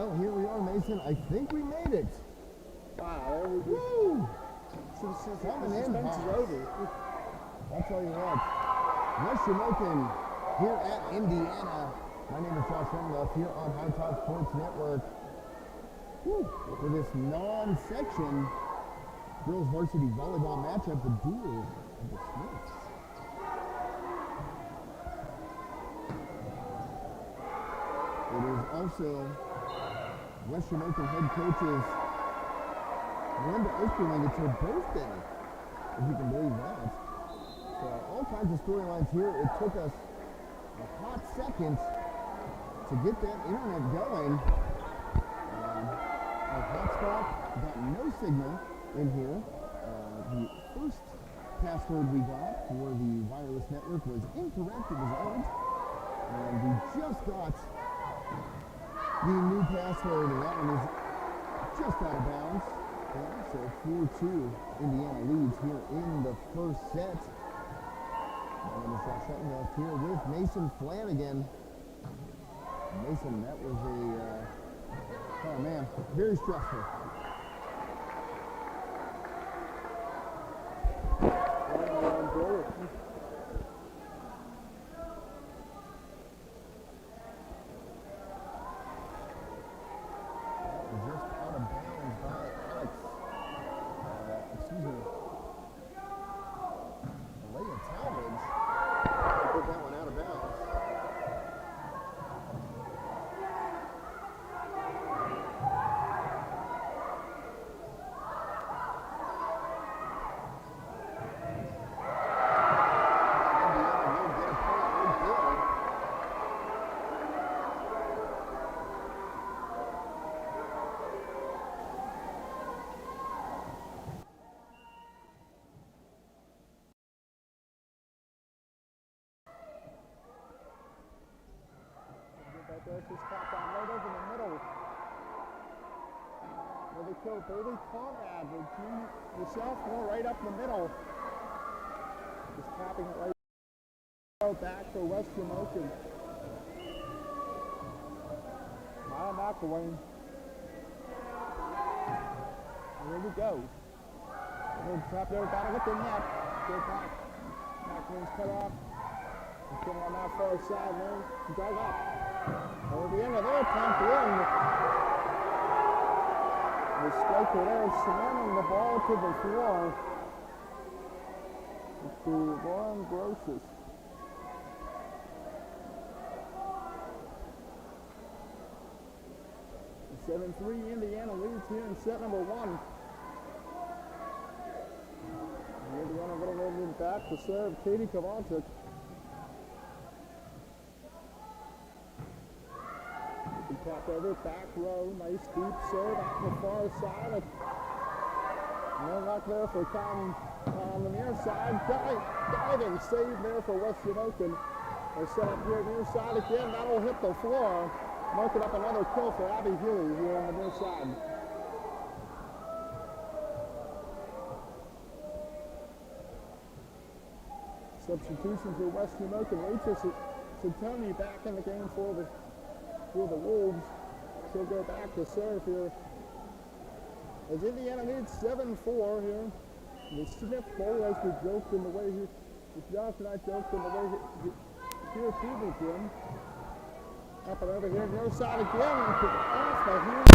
Well, here we are, Mason. I think we made it. Wow, there we go. Woo! Coming in is over. I'll tell you what. West Shamokin here at Indiana. My name is Josh Remluff here on High Top Sports Network. Woo! For this non-section girls varsity volleyball matchup, the duel of the Smiths. It is also West Shamokin head coach's Linda Osterling. It's her birthday, if you can believe that. So all kinds of storylines here. It took us a hot second to get that internet going. Our hotspot got no signal in here. The first password we got for the wireless network was incorrect. It was old. And we just got the new password, and that one is just out of bounds. Yeah, so 4-2 Indiana leads here in the first set. My name is Josh Remluff here with Mason Flanagan. Mason, that was oh man, very stressful. Just tapped down right over the middle. Really cool. Bailey Conrad, the sophomore, right up the middle. Just tapping it right back for West Shamokin. Maya McElwain. Here we go. Little trap there, got it with the net. Good back. McElwain's cut off. He's going on that far side there. Dug up. Over the end of there, pumped in. The striker there slamming the ball to the floor. It's the Lauren Grosses. The 7-3 Indiana leads here in set number 1. Indiana a little bit back to serve Katie Kovalchuk. Tap over, back row, nice deep serve out the far side. No luck there for Tom on the near side. Diving save there for West Shamokin. They're set up here near side again. That'll hit the floor. Marking up another kill for Abby Huey here on the near side. Substitution for West Shamokin. Rachel Santoni back in the game for the Wolves. She'll go back to serve here. As Indiana leads 7-4 here. The Smith Bowl, as we joked in the way here, Josh and I joked in the way here through the gym. Up and over here, near side again, off the hand.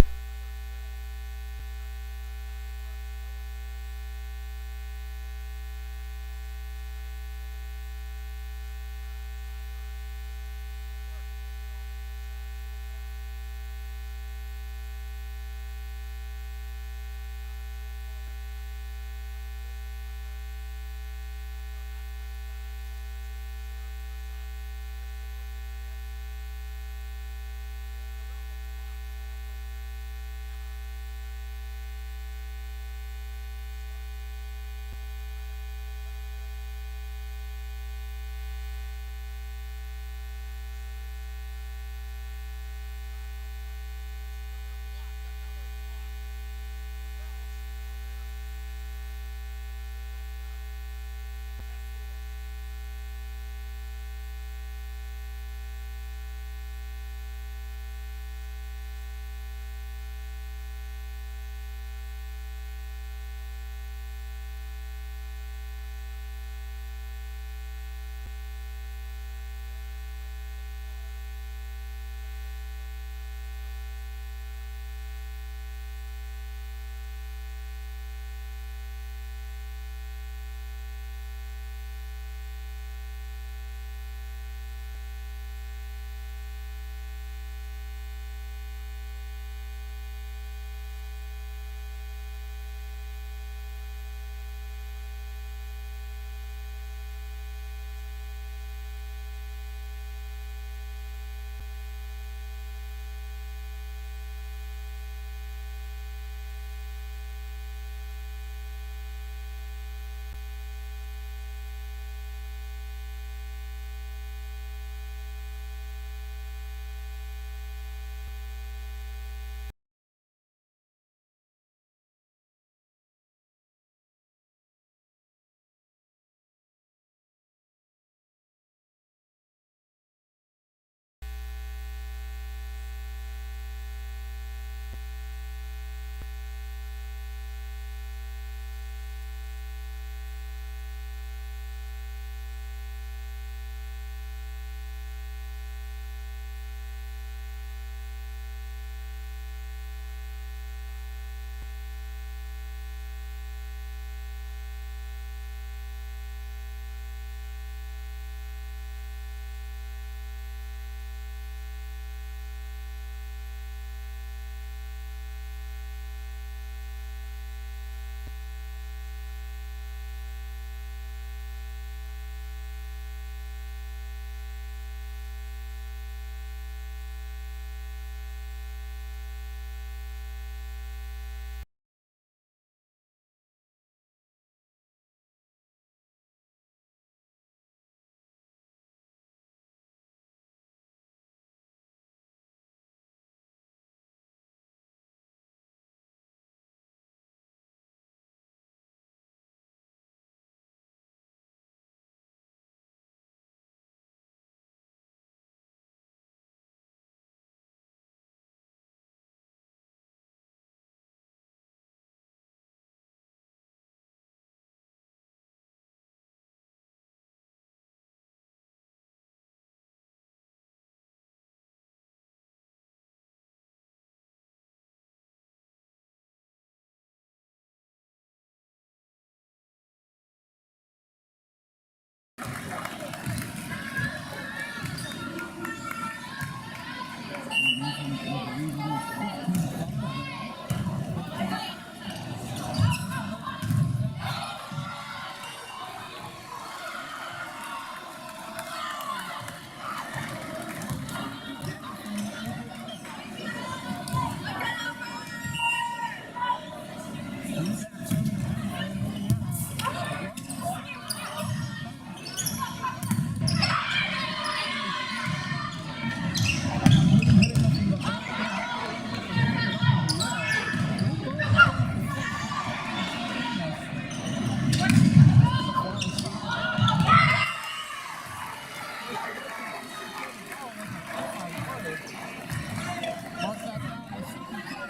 Mark that down. The second time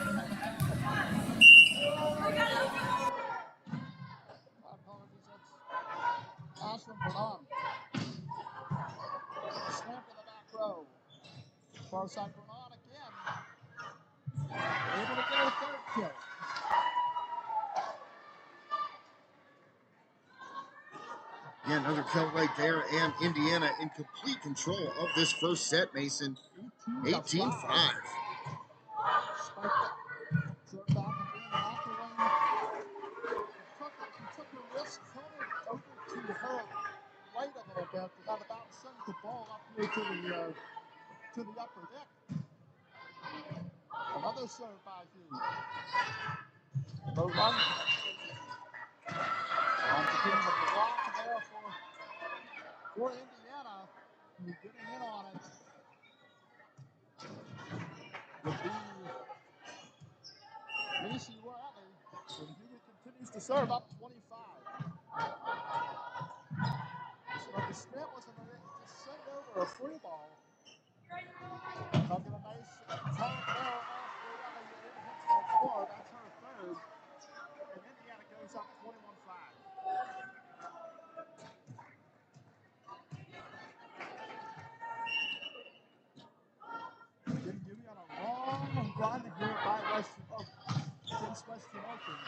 we had a tackle. My apologies. That's Ashland Bernard. Snap to the back row. Far side Bernard again. Able to get a third kill. Yeah, another kill right there, and Indiana in complete control of this first set, Mason. 18-5. Spiked it. Third back again. Off the lane. He took a risk, held it over to her right a little bit, and about sent the ball up here to the upper deck. Another serve by Hughes. No run. On to getting the block there for Indiana. Who's getting in on it. Would be Macy Riley. And Huey continues to serve up 25. So the snap wasn't just sent over a free ball. They'll get a nice turn there off Riley. It hits the floor. That's her third. And Indiana goes up 21-5. Jim Huey on a long run here by against West Shamokin.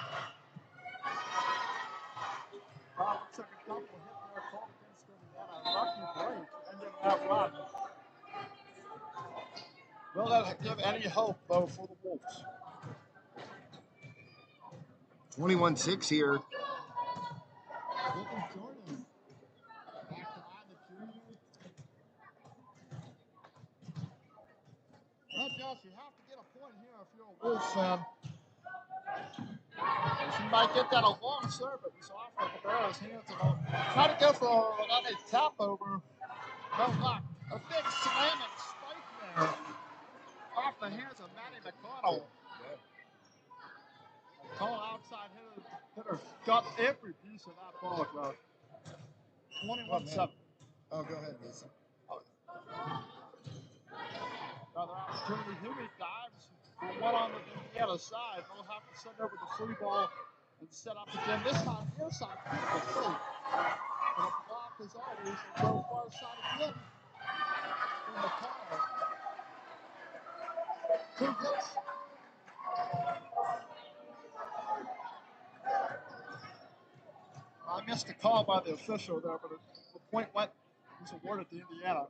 Looks like a double hit there called against Indiana. Lucky break ended that run. Will that give any hope, though, for the Wolves? 21-6 here. Jordan. Back to line, the junior. Well, Josh, you have to get a point here if you're a Wolves fan. She might get that a long serve, but it's off the Barra's hands. Try to go for a tap over. No luck. A big slamming spike there. Off the hands of Maddie McConnell. McConnell outside hitter got every piece of that ball, Josh. 21-7. Oh, go ahead, Mason. Another opportunity. Huey dives for one on the Indiana side. They'll have to send over the free ball and set up again. This time, near side, beautiful play. And a block as always. Go far side again. In the corner. 2 hits. I missed a call by the official there, but the point was awarded to Indiana.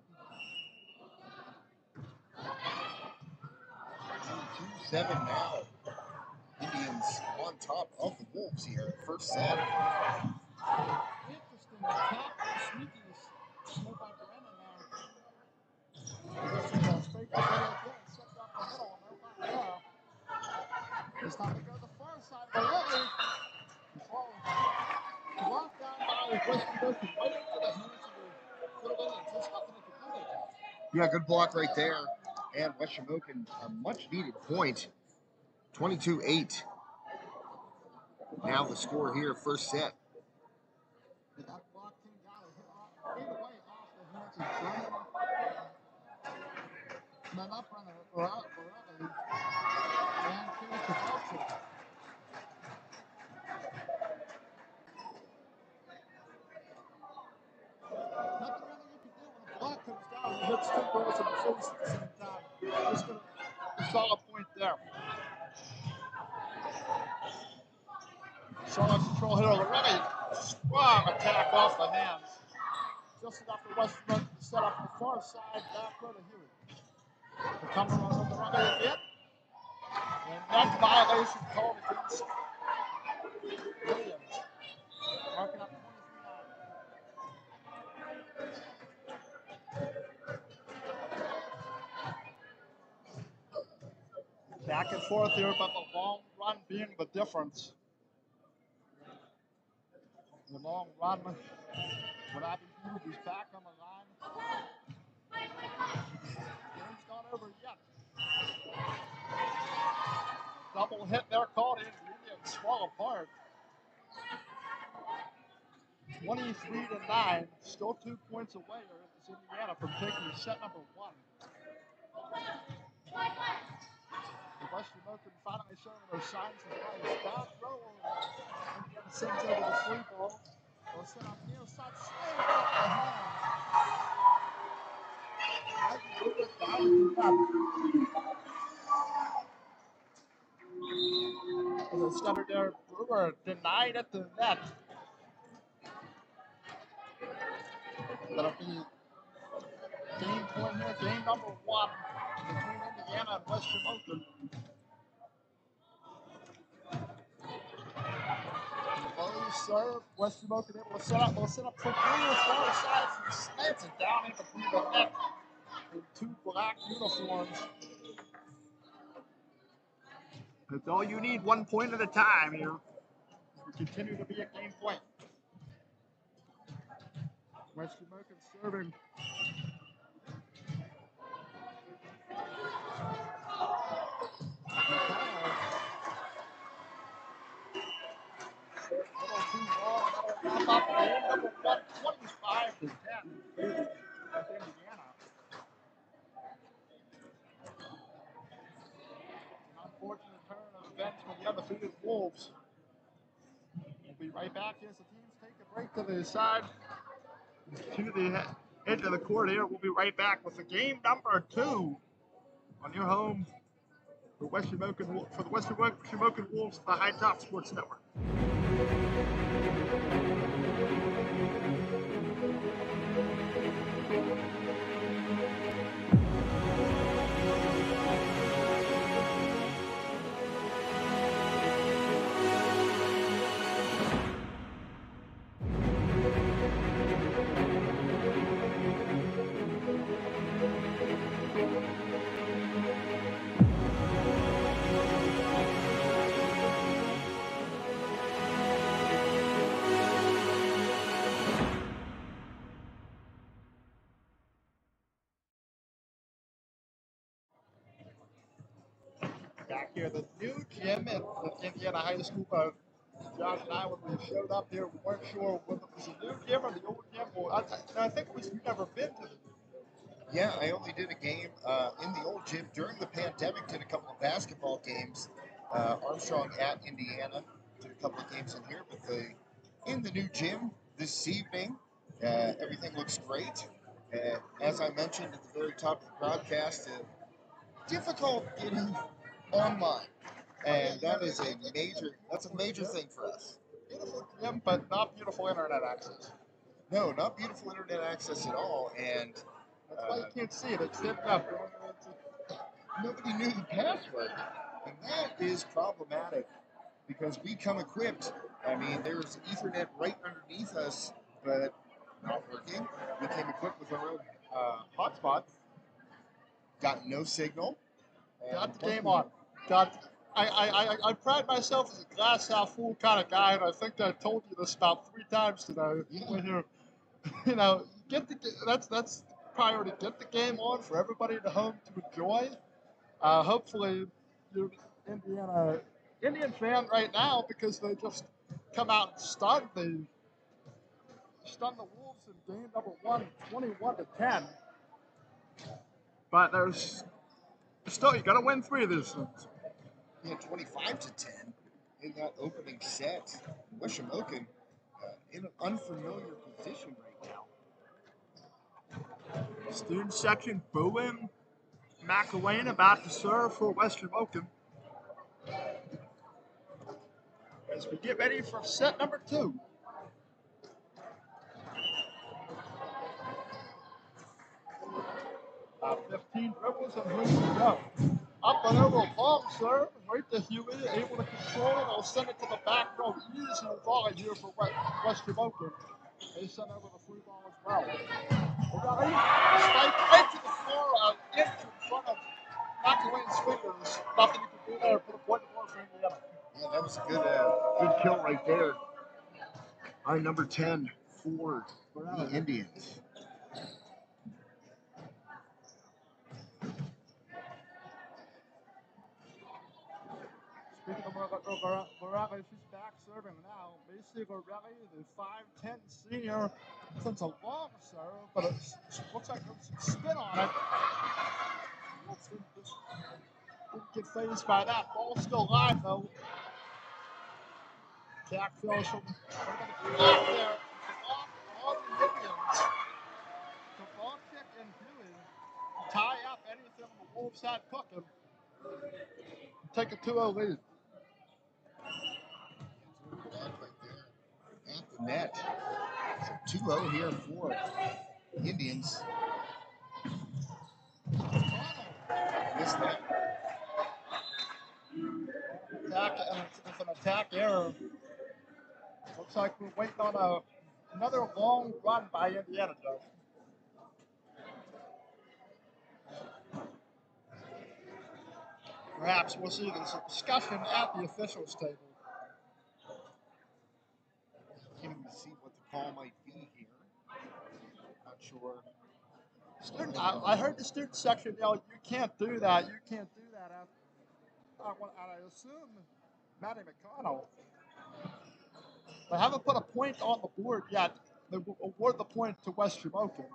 2-7 now. Indians on top of the Wolves here. First set. Interesting tap, sneaky slow by Brennan there. Straight to the again, set up the middle, no back there. It's time to go to the far side, but really, the ball is blocked down by West Shamokin right into the hands of the field Indians. There's nothing they can do there, Josh. Yeah, good block right there. And West Shamokin, a much-needed point. 22-8. Now the score here, first set. That block came down and hit away off the hands of Brennan. No, not Brennan, Borelli. And Kenny Kowalczyk. Nothing really you can do when the block comes down and hits 2 girls in the face at the same time. Just a solid point there. Solid control hitter already. Strong attack off the hands. Just enough for West Shamokin to set up the far side back row to Huey. They're coming on the run again. And that violation called against Williams. Marking up 23-9. Back and forth here, but the long run being the difference. The long run when Abby Hughes is back on the line. Game's not over yet. Double hit there called in. The Indians fall apart. 23-9. Still 2 points away is Indiana from taking set number 1. Western Open finally showing those signs of life. Down row. Indiana sends over the free ball. They'll set up near side, slam off the hand. The stunner there, Brewer denied at the net. That'll be game point here, game number 1 between Indiana and Western Open. Low serve, Western Open able to set up. They'll set up for 3 or 4 sides and slams it down in between the net in 2 black uniforms. That's all you need, 1 point at a time here. We continue to be a game point. Western Open serving. Little too long, that'll wrap up game number 1, 25-10 with Indiana. An unfortunate turn of events for the undefeated Wolves. We'll be right back as the teams take a break to the side, to the edge of the court here. We'll be right back with the game number 2 on your home for the Western Shamokin Wolves, the High Top Sports Network. Back here, the new gym at Indiana High School. Josh and I, when we showed up here, we weren't sure whether it was a new gym or the old gym. Well, I think you've never been to the new gym. Yeah, I only did a game in the old gym during the pandemic. Did a couple of basketball games. Armstrong at Indiana. Did a couple of games in here, but in the new gym this evening, everything looks great. As I mentioned at the very top of the broadcast, difficult getting online, and that's a major thing for us. Beautiful gym, but not beautiful internet access. No, not beautiful internet access at all, and that's why you can't see it. It's hidden up. Nobody knew the password, and that is problematic because we come equipped. I mean, there's Ethernet right underneath us, but not working. We came equipped with our own hotspot. Got no signal. Got the game on. I pride myself as a glass half full kind of guy, and I think I told you this about 3 times today. Yeah. You know, that's priority. Get the game on for everybody at home to enjoy. Hopefully, you're an Indian fan right now because they just come out and stun the Wolves in game number 1, 21-10. But there's still, you got to win 3 of these things. Yeah, 25-10 in that opening set. Shamokin in an unfamiliar position right now. Student section booing. McElwain about to serve for Western Shamokin. As we get ready for set number 2. 15 dribbles and here we go. Up and over a palm serve, right to Huey, able to control it. They'll send it to the back row. Easy volley here for Western Shamokin. They send over the free ball as well. They got a spike right to the floor, inch in front of McElwain's fingers. Nothing you can do there for the point of war for Indiana. Yeah, that was a good kill right there. Our number 10 for the Indians. Speaking of Morelli, she's back serving now. Macy Morelli, the 5'10 senior, sends a long serve, but it looks like there's some spin on it. Didn't get phased by that. Ball's still live though. Jack Phillips from block there. Block on the Indians. The ball kick and Huey tie up anything the Wolves had cooking. Take a 2-0 lead. Back right there at the net. So 2-0 here for the Indians. Missed that. It's an attack error. Looks like we're waiting on another long run by Indiana, Joe. Perhaps we'll see this discussion at the officials table. Can't even see what the call might be here. Not sure. I heard the student section yell, "You can't do that! You can't do that!" I assume Matty McConnell. They haven't put a point on the board yet. They will award the point to West Shamokin.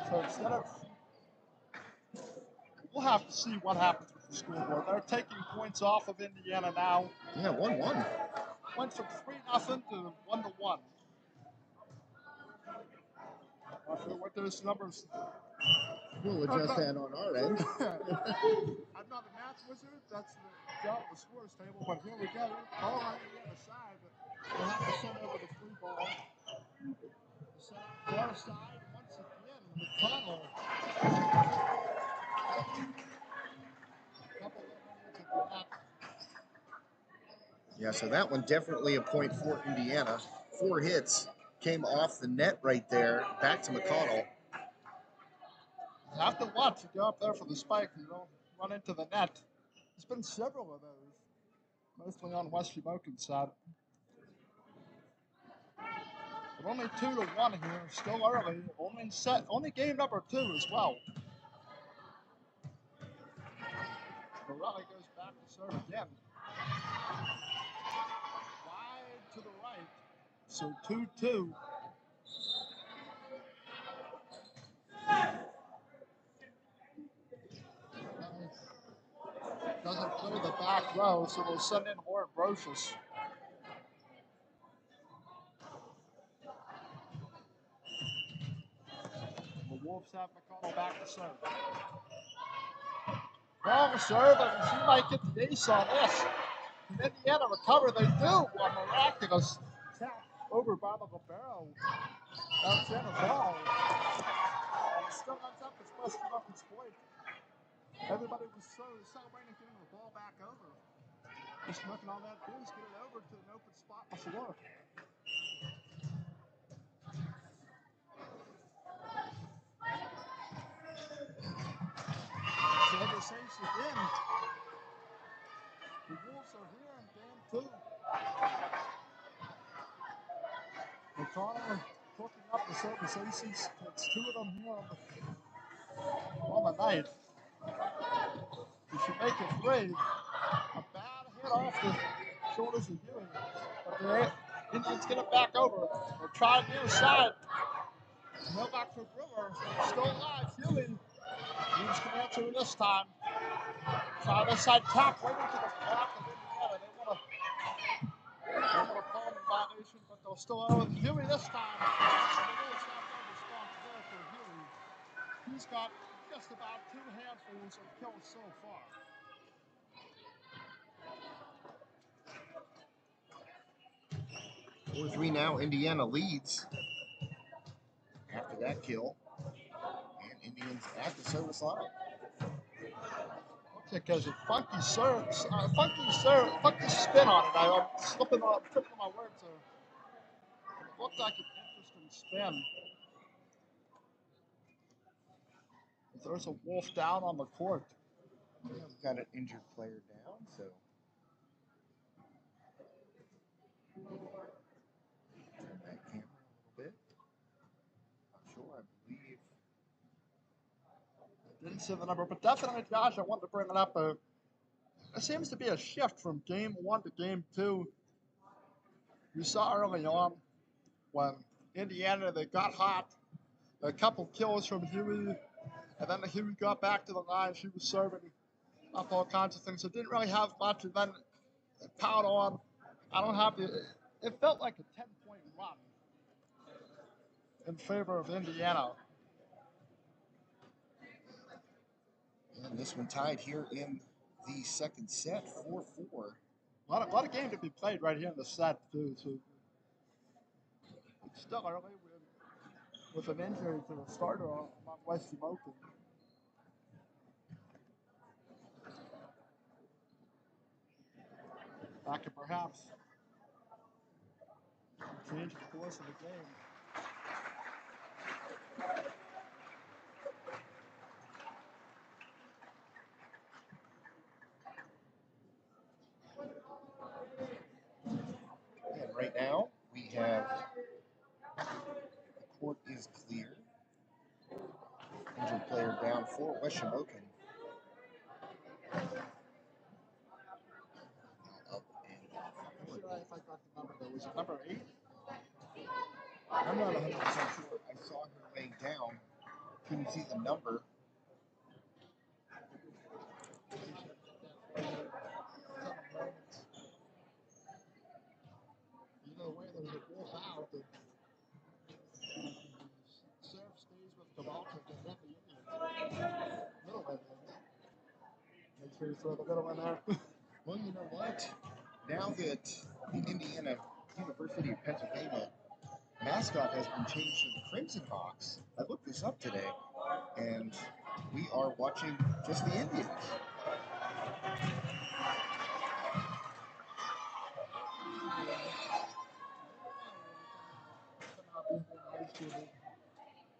So instead of, we'll have to see what happens with the scoreboard. They're taking points off of Indiana now. Yeah, 1-1. Went from 3-0 to 1-1. Not sure what those numbers. We'll adjust that on our end. I'm not a math wizard. That's the job of the scores table. But here we go. Ball on the other side. We'll have to send over the free ball. Far side once again. McConnell. Yeah, so that one definitely a point for Indiana. 4 hits came off the net right there. Back to McConnell. You have to watch. You go up there for the spike. You don't run into the net. There's been several of those, mostly on West Shamokin's side. But only 2-1 here. Still early. Only game number 2 as well. Morelli goes back to serve again. Wide to the right. So 2-2. Doesn't play the back row, so they'll send in Warren Brocious. The Wolves have McConnell back to serve. Long serve, and she might get the ace on this. And Indiana recover, they do. A miraculous tap over by the libero. Bounce in a ball. And it still ends up as West Shamokin's point. Everybody was celebrating getting the ball back over. Just looking on that boost, get it over to an open spot on the floor. Conversation again. The Wolves are here in game 2. McConnell hooking up the service aces. It's 2 of them here on the night. He should make it 3. A bad hit off the shoulders of Ewing. But the Indians get it back over. They'll try near side. No back for Brewer. Still alive. Ewing. Wolves can answer this time. Try this side tap right into the block of Indiana. They want a palm violation, but they'll still owe it. Huey this time. The Wolves have no response there for Huey. He's got just about 2 handfuls of kills so far. Four 3 now. Indiana leads after that kill. And Indians at the service line. Because a funky spin on it. I'm tripping on my words there. It looked like an interesting spin. There's a Wolf down on the court. Yeah, we've got an injured player down, so Turn that camera a little bit. Not sure, I believe. Didn't see the number, but definitely, Josh, I wanted to bring it up. There seems to be a shift from game 1 to game 2. You saw early on when Indiana, they got hot. A couple kills from Huey, and then Huey got back to the line. She was serving up all kinds of things. So didn't really have much, and then it piled on. I don't have the. It felt like a 10-point run in favor of Indiana. And this one tied here in the second set, 4-4. A lot of game to be played right here in the set, too. So it's still early with an injury to the starter on West Shamokin. That could perhaps change the course of the game. And right now, we have the court is clear. Injured player down for West Shamokin. Up and off. I'm not sure if I got the number though. Was it number 8? I'm not 100% sure. I saw her laying down. Couldn't see the number. Either way, there's a ball out. The serve stays with Kavalchik and then the Indians. Middle Indians. Make sure you throw the middle in there. Well, you know what? Now that the Indiana University of Pennsylvania mascot has been changed to the Crimson Hawks, I looked this up today, and we are watching just the Indians.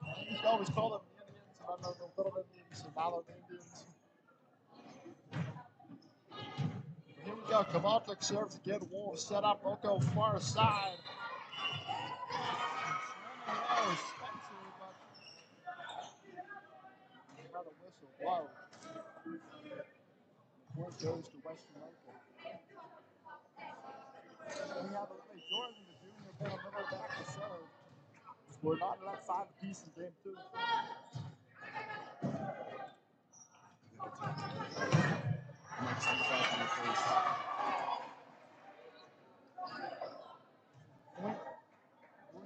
I used to always call them the Indians, and I know the Little Indians, and now they're the Indians. Here we go. Kavalchik serves again. Wolves set up. We'll go far side. Spencer, but another whistle. Whoa. Point goes to Western Local. We have Jordan, the junior, been a middle back to serve. We're not in that 5-piece in game 2.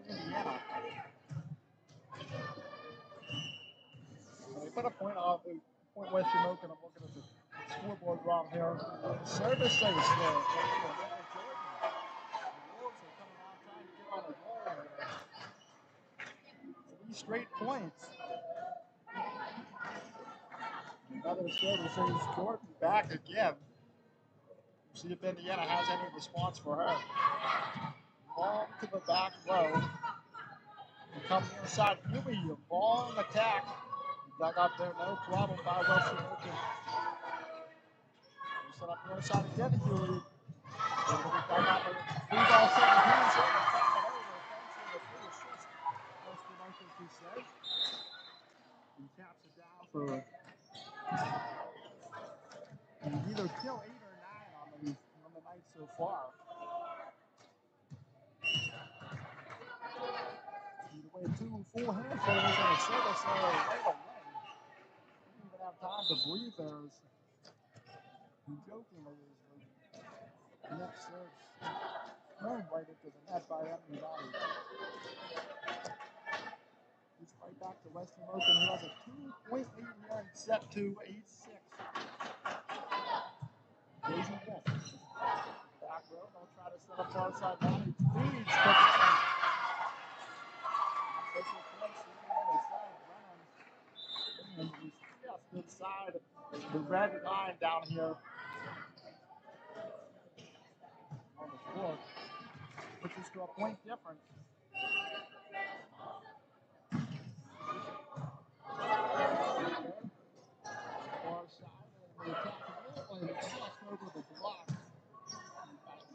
Indiana. They put a point off the point West Shamokin. I'm looking at the scoreboard wrong here. Service saves there. The Wolves are coming out trying to get on a roll here. 3 straight points. Another service saves Jordan back again. See if Indiana has any response for her. Long to the back row. Come inside Huey, long attack. Dug up there, no problem by West Shamokin. Set up the other side again, Huey. Dug up a 3-ball 17, so they're tapping over. Thanks for the free assist. West Shamokin, she says. He taps it down for either kill 8 or 9 on the night so far. Either way, 2 full hand players and a service right away. Didn't even have time to breathe there. Jokingly, the next serve thrown right into the net by Emily Valley. It's right back to West Shamokin, who has a 2-point lead here in set 2, 8-6. Daisy Wolf. Back row, they'll try to set up far side Valley. Feeds, but special points to the other side. Brennan. And he's just inside the red line down here on the floor, which is to a point difference. Far side, and they attack the middle, and it's just over the block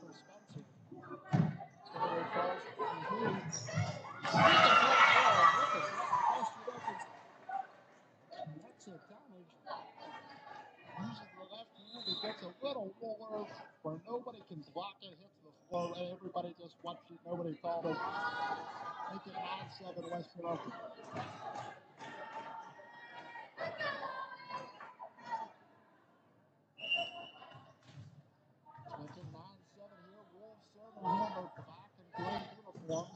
for Spencer. a roller where nobody can block it, hits the floor, and everybody just wants it. Nobody called it. Make it 9-7 West Shamokin. Make it 9-7 here. Wolves serving here. They're black and gray uniforms.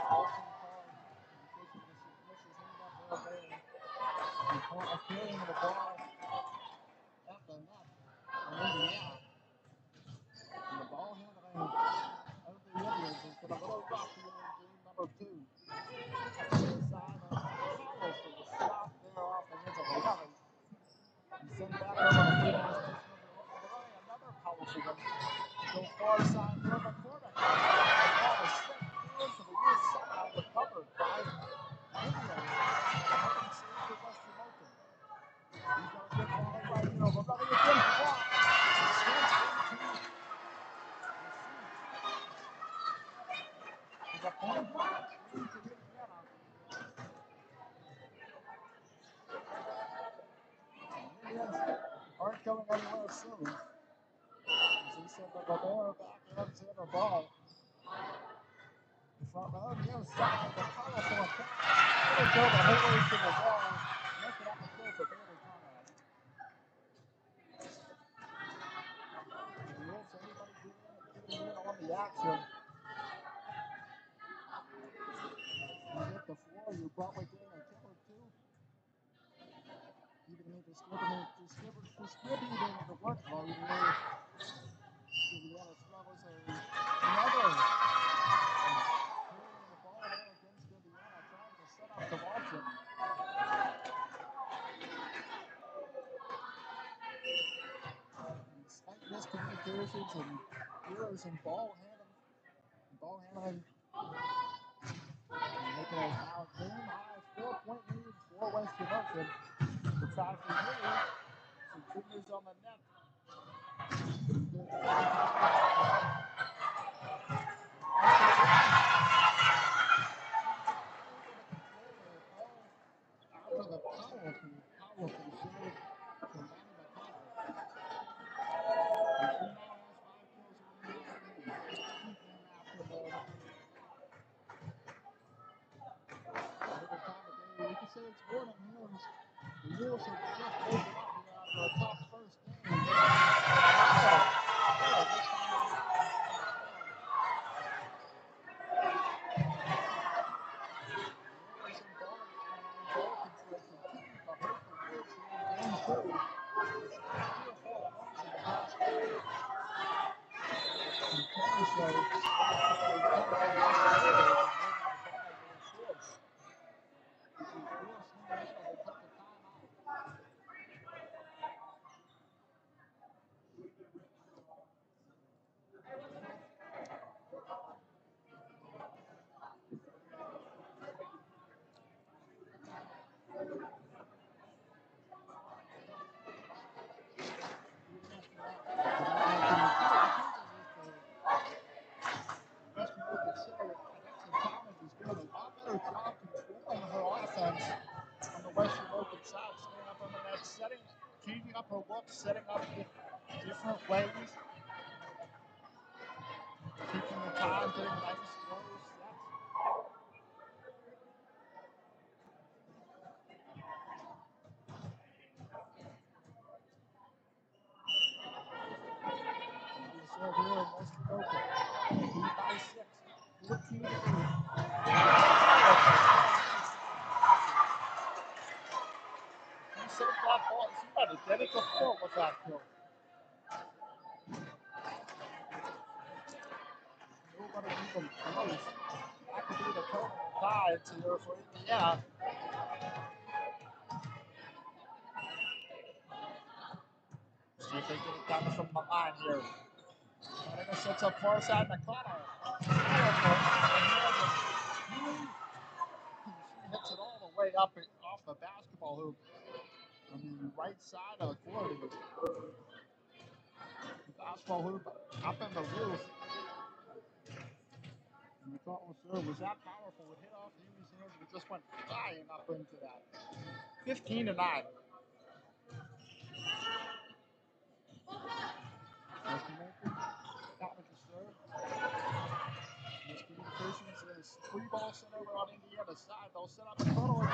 Awesome card. Misses hand up there. He caught a carrying the ball at the net. And Indiana. And the ball handling of the Indians has been a little rough here in game number 2. Inside on Powell for the stop there off the edge of 11. And sent back over to Freeman's another powerful one. Go far side for the corner. The ball is sent forward to the near side, recovered by Indians. Nothing safe for West Shamokin. He's got a good ball right here. But running again, block. Swings into the seat. There's a point back into Indiana. Indians aren't going anywhere soon. As he said, the Romero back ends in the ball. The front row near side, the powerful attack. It'll go the whole way to the wall. Make it up a kill for Bailey Conrad. The Wolves, anybody getting in on the action. You hit the floor, you're probably getting a kill or two. Even here distributing the workload here. Indiana struggles another. Carrying the ball there against Indiana, trying to set up the Walton. Slight miscommunications and errors in ball handling. Making it now game high 4-point lead for West Shamokin. The try for Hilly. Some fingers on the net. After the powerful serve from Manny McConnell. He now has 5 kills in the lead. After the we can say it's more than Wolves. The Wolves have just opened up here after a tough first game. Changing up her look, setting up different ways, taking the time, getting nice slow sets. Serve here in West Shamokin. Lead by 6. 14 to 8. He served that ball. She had to get it to floor with that kill. Nobody even close. That could be the total tie here for Indiana. See if they get it down from the line here. Canada sets up far side McConnell. She hits it all the way up off the basketball hoop on the right side of the court. The basketball hoop up in the roof. And the thought was that powerful. It hit off Amy's hands and it just went flying up into that. 15 to 9. Out of the serve. Miscommunications is free ball sent over on Indiana's side. They'll set up a total again.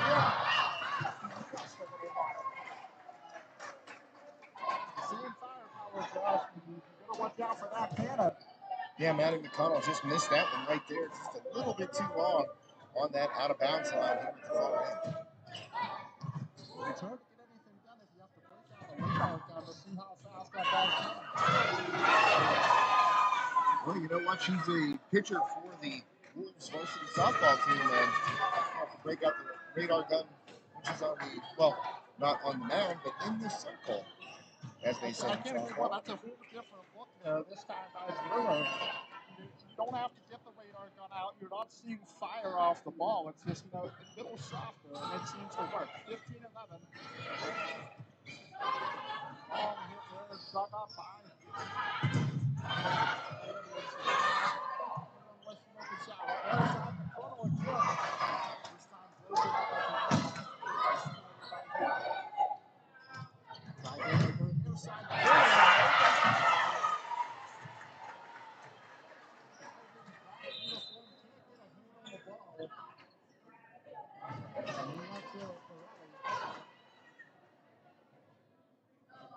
Just a little while. Seeing firepower, Josh. You better watch out for that cannon. Yeah, Matty McConnell just missed that one right there. Just a little bit too long on that out of bounds line here at the far end. It's hard to get anything done if you have to break out a radar gun to see how fast that ball's coming. Well, you know what? She's a pitcher for the Wolves varsity softball team, and you have to break out the radar gun, which is on the, well, not on the mound, but in the circle, as they say in softball. That's a whole different look there this time by Brewer. You don't have to get the radar gun out. You're not seeing fire off the ball. It's just, a little softer, and it seems to work. 15-11. Ball hit there, struck up by.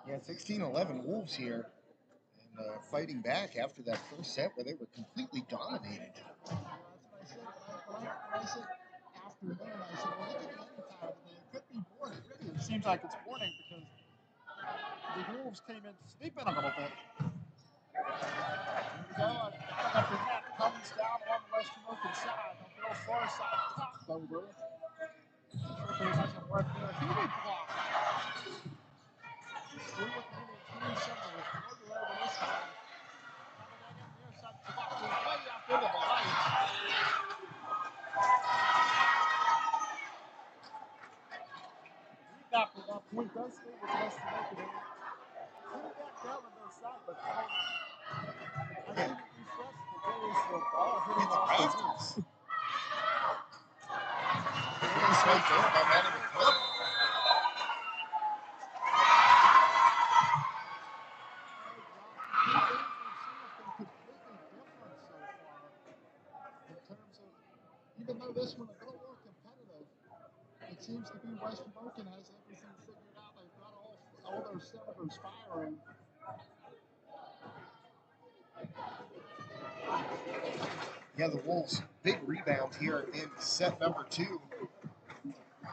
Yeah, 16-11 Wolves here, and fighting back after that first set where they were completely dominated. It seems like it's morning because the Wolves came in sleeping a little bit. The net comes down on the Western Open side. They'll go far side top over. It doesn't work there. He would block. Still with the team symbol. Further over this time. Coming in near side to block. Way out into the right. After that point does stay with Western Open. Couldn't get down on their side, but I think it'd be stressful. There is the ball hitting off the roof. This right there by Matty McConnell. Even though this one a little more competitive, it seems to be Western Open has everything figured out. They've got all their cylinders firing. Yeah, the Wolves' big rebound here in set number 2,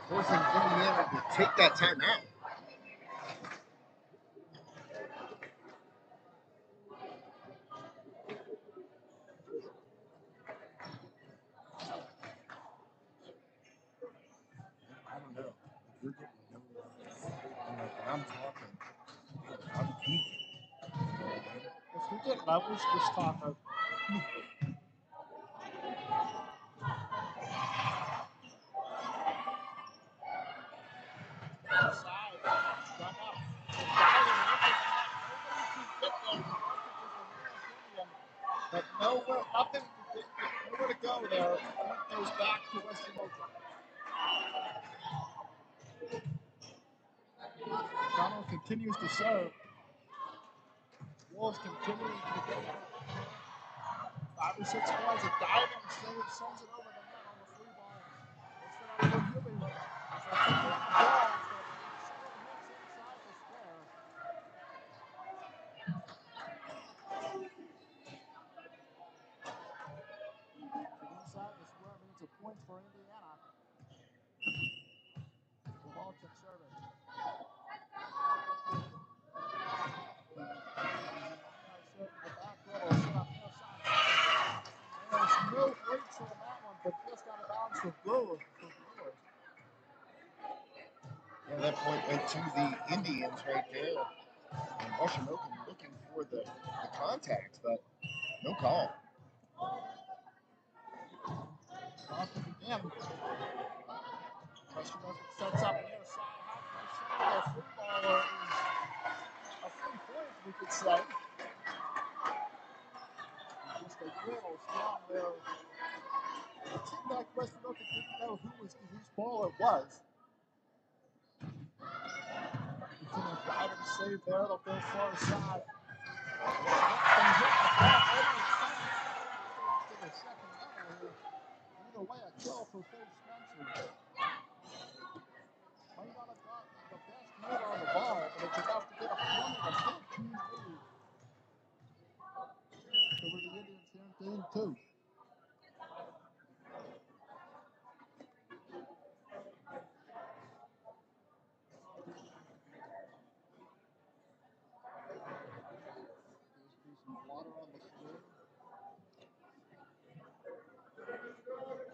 forcing Indiana to take that timeout. I don't know. You're getting no, I'm talking. I'm peaking. If we get levels, just talk of. But nowhere, nothing, nowhere to go there. It goes back to Western Open. Donald continues to serve. Wolves continuing to get 5 or 6 balls. A diving save sends it over the net on the free ball. It's set up for Gilly. It's a 2-point ball. Still hits inside the square. Inside the square means a point for Indiana. The ball can serve it. There's no breaks on that one, but just out of bounds for Brewer. Yeah, that point went to the Indians right there. And Shamokin looking for the contact, but no call. Off again. Western Open sets up near side halfway center. The free ball is a free point, we could say. Just a little strong there. It seemed like Western Open didn't know whose ball it was. It's in a diving save there. They'll go far side. Either way, a kill for Phil Spencer. Might not have got the best hit on the ball, but it's enough to get a 20-15 lead over the Indians here in game 2.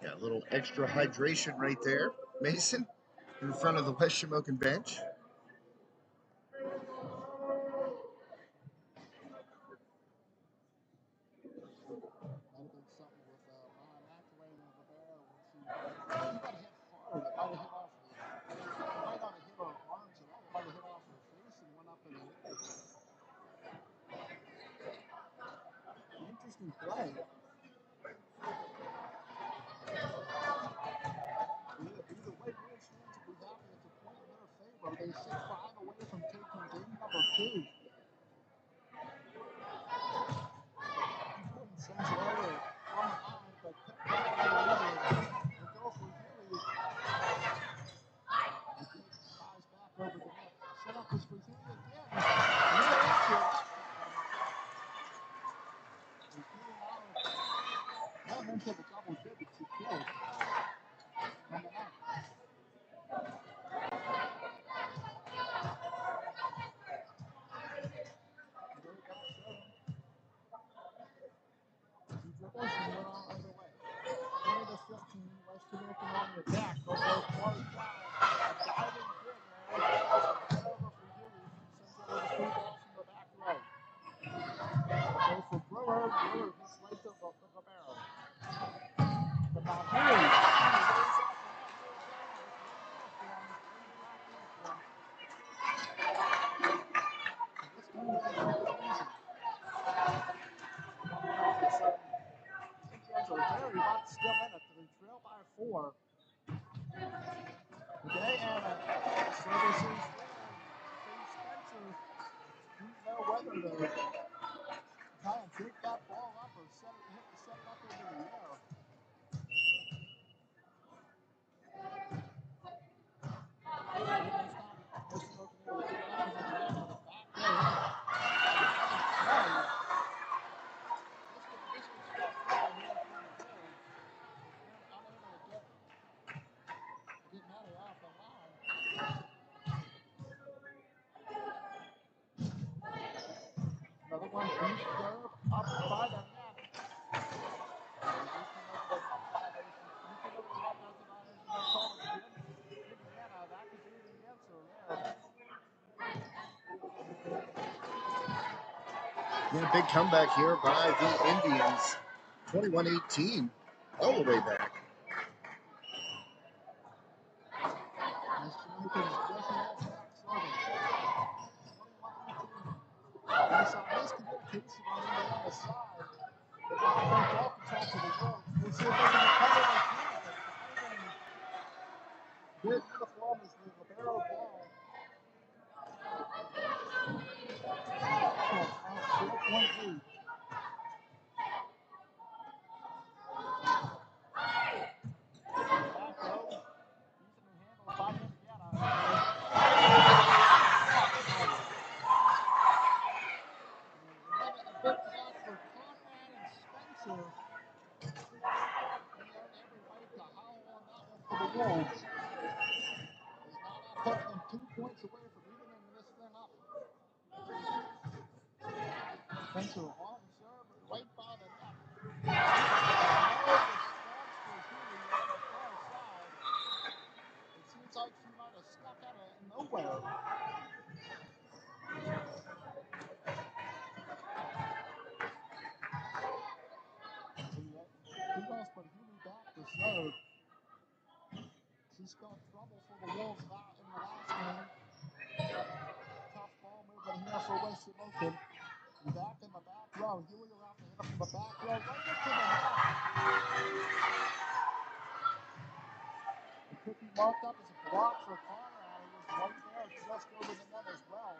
Yeah, a little extra hydration right there, Mason, in front of the West Shamokin bench. Interesting play. Either way, Wolves fans will be happy. It's a point in their favor. They sit 5 away from taking game number 2. Putting Spencer earlier on the line, but kept it they go for Huey. He flies back over the net. Set up is for Huey again. No answer. Not into the double digits. He killed. Coming up. Dribbles and went all underway. 20-15, West Shamokin on the attack. Go for a far side. A diving dig there. Over for Huey. Sends over the free ball from the back row. Go for Brewer. Brewer hits right to the barrel. But now Huey. Very much still in it. They trail by 4. Okay, and services there. Spencer, he's no weather there. Try and take that ball up or set it up into the air. Another one, deep serve, up by the net. Indiana, that could be the answer there. Yeah, big comeback here by the Indians. 21-18, all the way back. We saw miscommunication on Indiana's side. The ball went off the top of the wall. We'll see if they can recover their team. The diving uniform is the libero ball. 4-point lead. Back row, easily handled by Indiana. A big block for Conrad and Spencer. He earned every right to howl on that one for the Wolves. Now that puts them 2 points away from evening this thing up. Spencer long serve right by the net. No response for Huey on the far side. It seems like she might have stuck out of nowhere. Who else but Huey back to serve? She spelled trouble for the Wolves in the last game. Tough ball movement here for West Shamokin. Back in the back row. Huey around to hit him from the back row. Right into the net. It could be marked up as a block for Conrad. It was right there just over the net as well.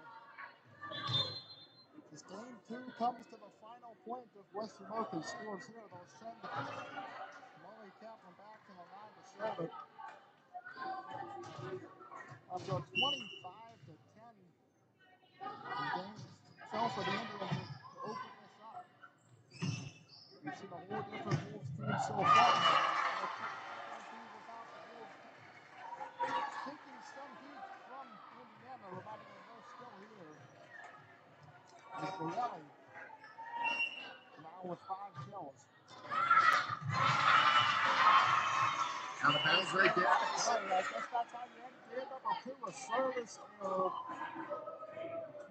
Sustained 2 comes to the final point. If West Shamokin scores here, they'll send Molly Kaplan back to the line to serve it. After a 25-10 game fell for the Indians to open this up. We've seen a whole different Wolves team so far. Taking some heat from Indiana, reminding them they're still here. It's Borelli. Now with 5 kills. Out of bounds right there. I guess that's how you end game number 2. A service error.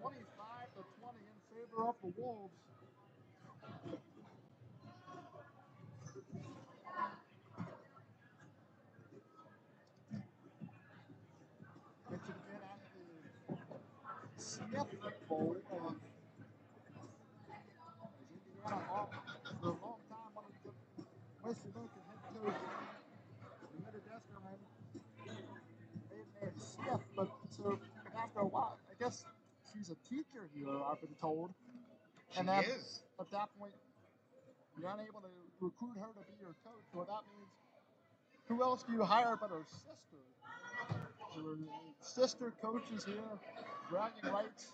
25-20 in favor of the Wolves. Pitching again at the Smith Bowl. Indiana for a long time wanted to get West Shamokin head coach. The Minnesota named Smith, but so after a while, I guess she's a teacher here, I've been told. And She is. At that point, you're unable to recruit her to be your coach. Well, that means who else do you hire but her sister? So her sister coaches here, bragging rights,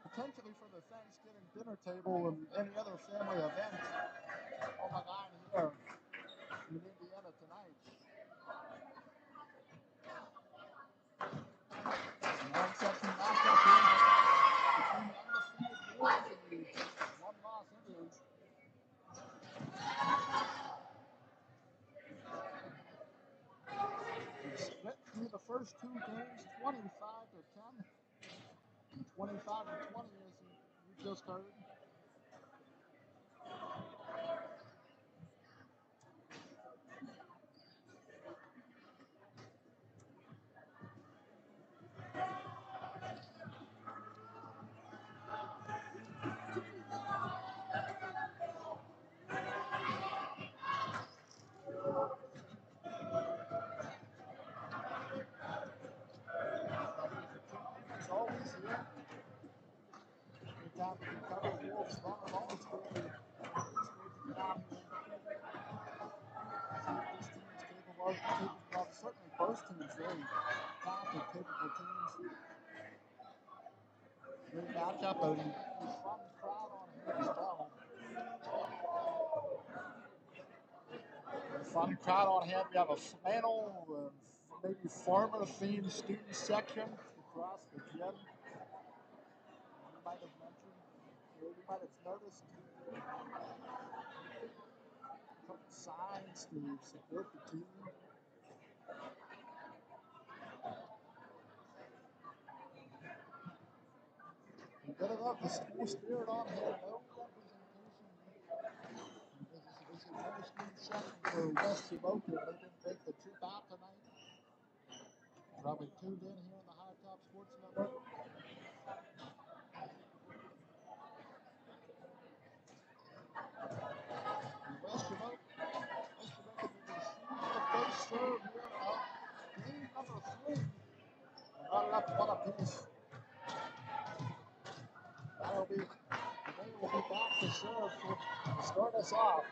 potentially for the Thanksgiving dinner table and any other family event on the line here in Indiana tonight. Non-section matchup here between the undefeated Wolves and the one-loss Indians. They split through the first 2 games, 25-10, and 25-20 as you just heard. As always here, anytime we can cover Wolves running always good to get out here. This team is capable of, certainly both teams very talented, capable teams. Great matchup, and a fun crowd on hand as well. Fun crowd on hand. We have a flannel, maybe farmer-themed student section across the gym. You might have mentioned, or you might have noticed, a couple signs to support the team. You gotta love the school spirit on hand. No representation. This is another student section for West Shamokin. They didn't make the trip out tonight. Probably tuned in here on the High Top Sports Network. West Shamokin will receive the first serve here of game number 3. Not enough one apiece. That'll be, they will be back to serve to start us off.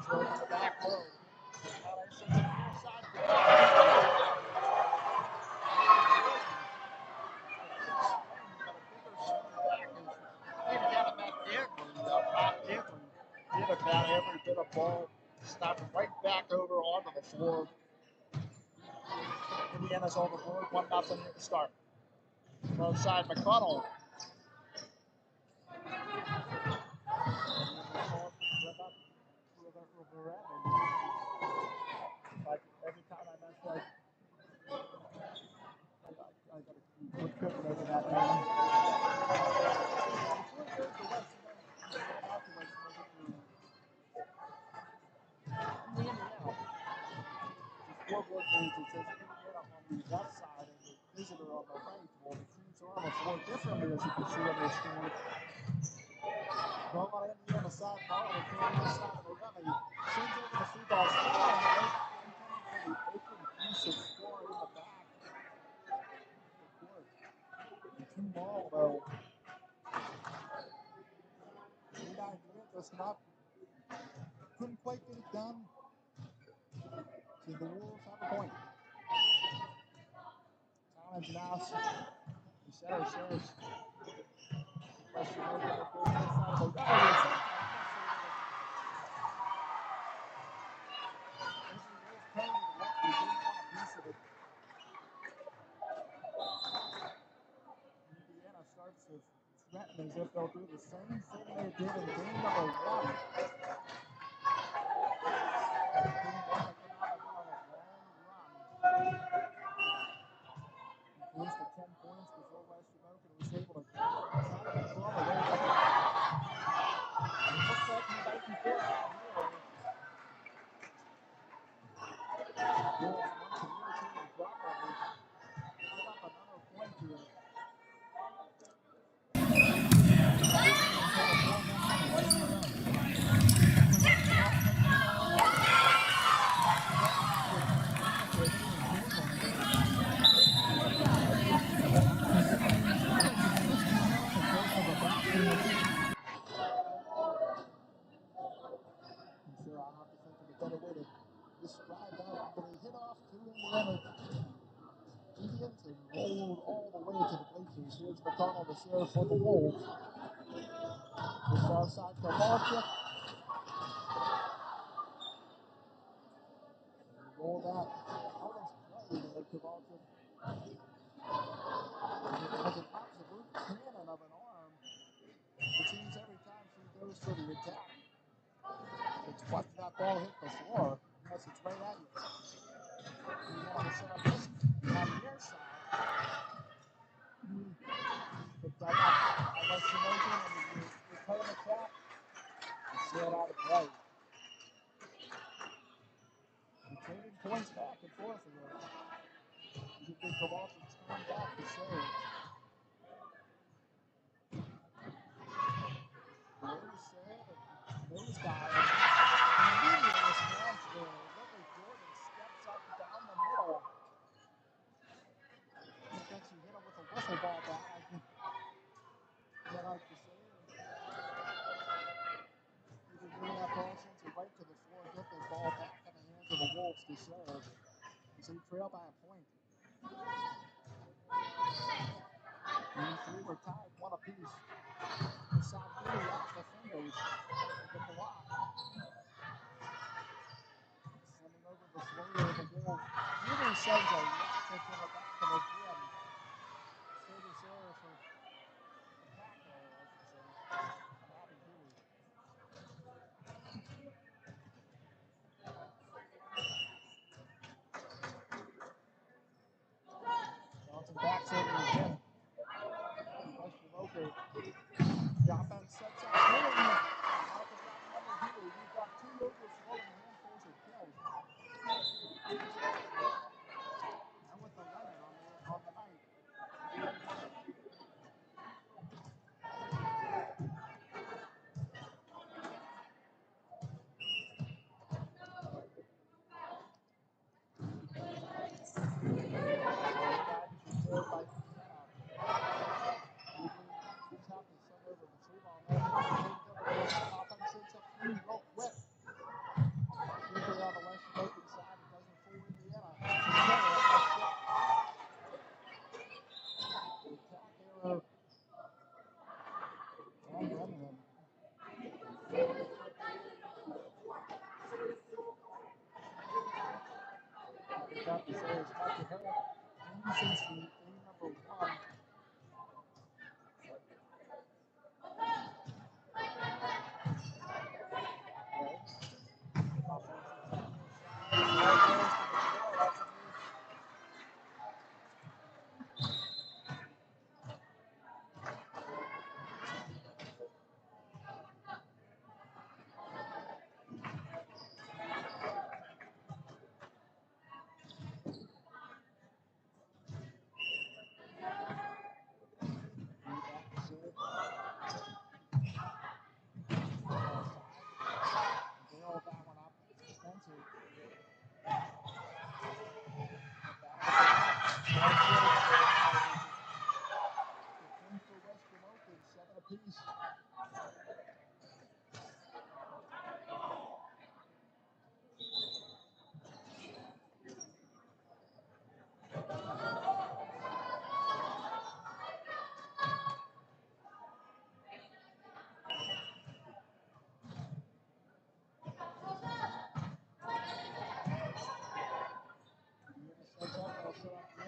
So in the back row. Now they send it near side to did about every bit of ball, snapped right back over onto the floor. Indiana's on the board, 1-0 at the start. Low side McConnell. Like every time I mess like I gotta keep tripping over that name. Scoreboard page, it says Indiana on the left side and the visitor on the right. Well, the teams are on the floor differently, as you can see on their screen. Ball on Indiana side, ball on the Indiana side of Borelli. Sends over the free ball score, and they're intending for the open piece of score in the back. The court. The 2 ball, though. posted up. Couldn't quite get it done. So the Wolves have a point. Collins now. The center serves. Western Open up there. This side of the Indiana starts to threaten as if they'll do the same thing they did in game number 1. Close to 10 points before Western Open was able to kind of claw away. It looks like he might be good out here. Wolves once a year to the properly. Give up another point here. Sure, I'll have to think of a better way to describe that. But he hit off two Indiana Indians and rolled all the way to the bleachers. Here's McConnell to serve for the Wolves. The far side for Marcia. Roll that out of play to Kovalchuk. Has an absolute cannon of an arm. It seems every time she goes for the attack, it's watch that ball hit the floor. Unless it's right at you. You want to set up this on your side. But that unless you know him and you're cutting the cap, you see it out of play. You're trading points back and forth again. You think Kovalchuk's turn back to serve. There's serve and nose dive. And immediate response there. Lily Jordan steps up down the middle. I think she hit him with a wiffle ball bat. I think that I like to say. Either bring that ball sends it right to the floor, get the ball back in the hands of the Wolves to serve. As they trail by a point. These three were tied, one apiece. The South really lost the fingers of the block. Sending over the floater of the Wolves. Really sends a rocket to the back of the gym. Service error for attack error, I should say. Bobby Huey. Johnson backs over again. Western Open. The offense sets up hitting. Out the back number Huey. We've got two overflowing handfuls of kills. And with the lemon on the night.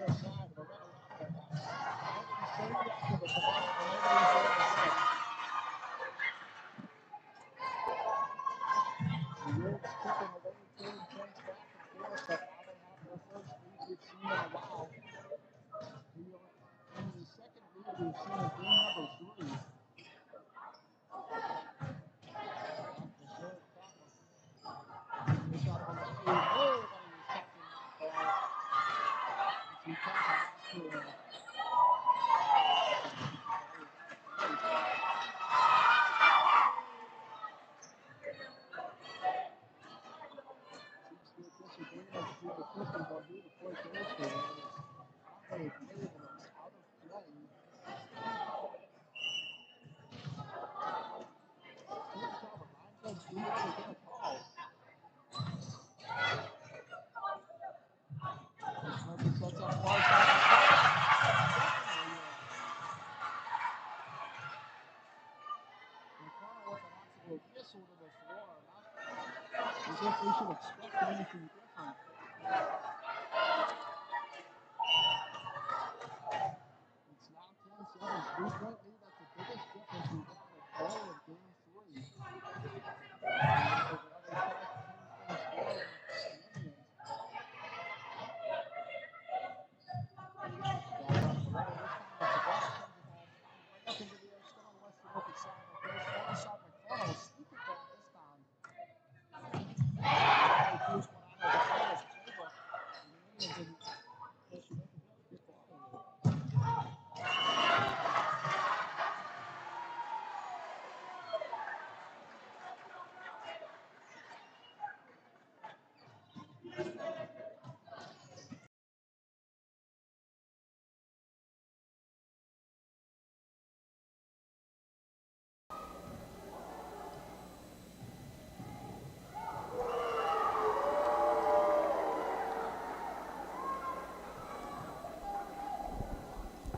As if we should expect anything different. It's now 10-7, 3-point lead. That's the biggest difference we've had in all of game 3.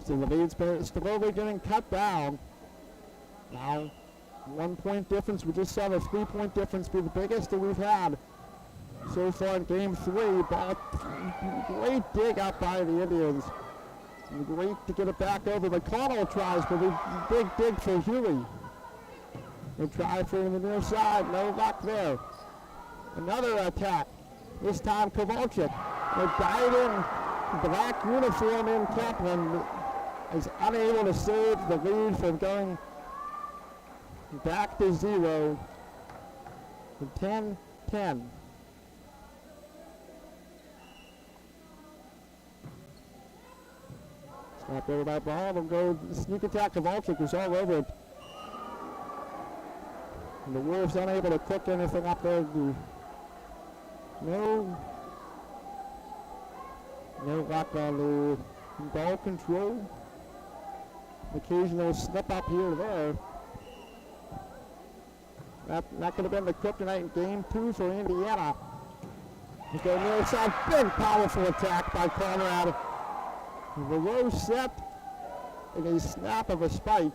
So the lead's slowly getting cut down. Now, 1 point difference. We just saw the 3-point difference be the biggest that we've had so far in game 3. But great dig out by the Indians. Great to get it back over. McConnell tries, but a big dig for Huey. They try from the near side. No luck there. Another attack. This time Kowalczyk. A diving black uniform in Kaplan is unable to save the lead from going back to 0. 10-10. Stop over that ball. They'll go sneak attack. Kowalczyk is all over it. And the Wolves unable to cook anything up there. No luck on the ball control. Occasional slip up here or there. That could have been the kryptonite in game 2 for Indiana. They go near side. Big powerful attack by Conrad. The low set and a snap of a spike.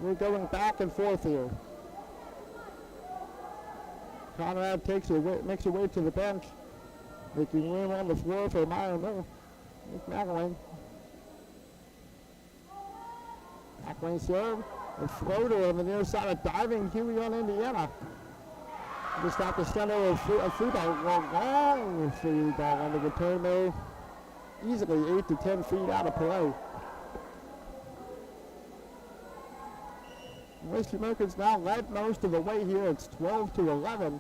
We're going back and forth here. Conrad makes a way to the bench, making room on the floor for McMcElwain. McElwain serve, a floater on the near side, a diving Huey on Indiana. Just have to send over a free ball, long free ball on the return though. Easily 8 to 10 feet out of play. Shamokin's now led most of the way here. It's 12-11.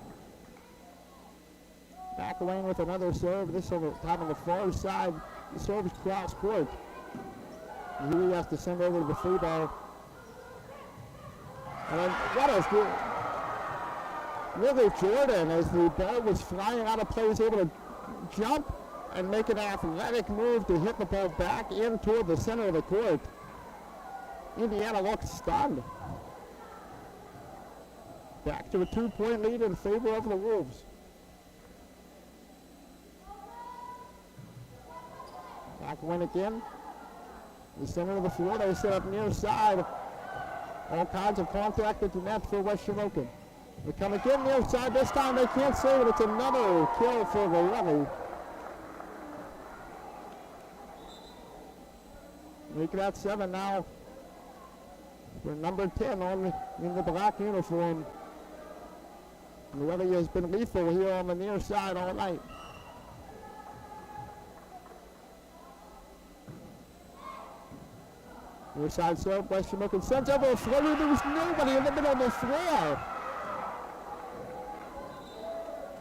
McElwain with another serve. This time on the far side. The serve is cross court. Huey has to send over the free ball. And then what is good? Really Jordan, as the ball was flying out of play, was able to jump and make an athletic move to hit the ball back in toward the center of the court. Indiana looks stunned. Back to a 2-point lead in favor of the Wolves. McElwain again. The center of the floor, they set up near side. All kinds of contact at the net for West Shamokin. They come again near side. This time they can't save it. It's another kill for the Levy. Make that 7 now. For number 10 in the black uniform. Really has been lethal here on the near side all night. Near side serve, West Shamokin sends over a floater. There was nobody in the middle of the floor.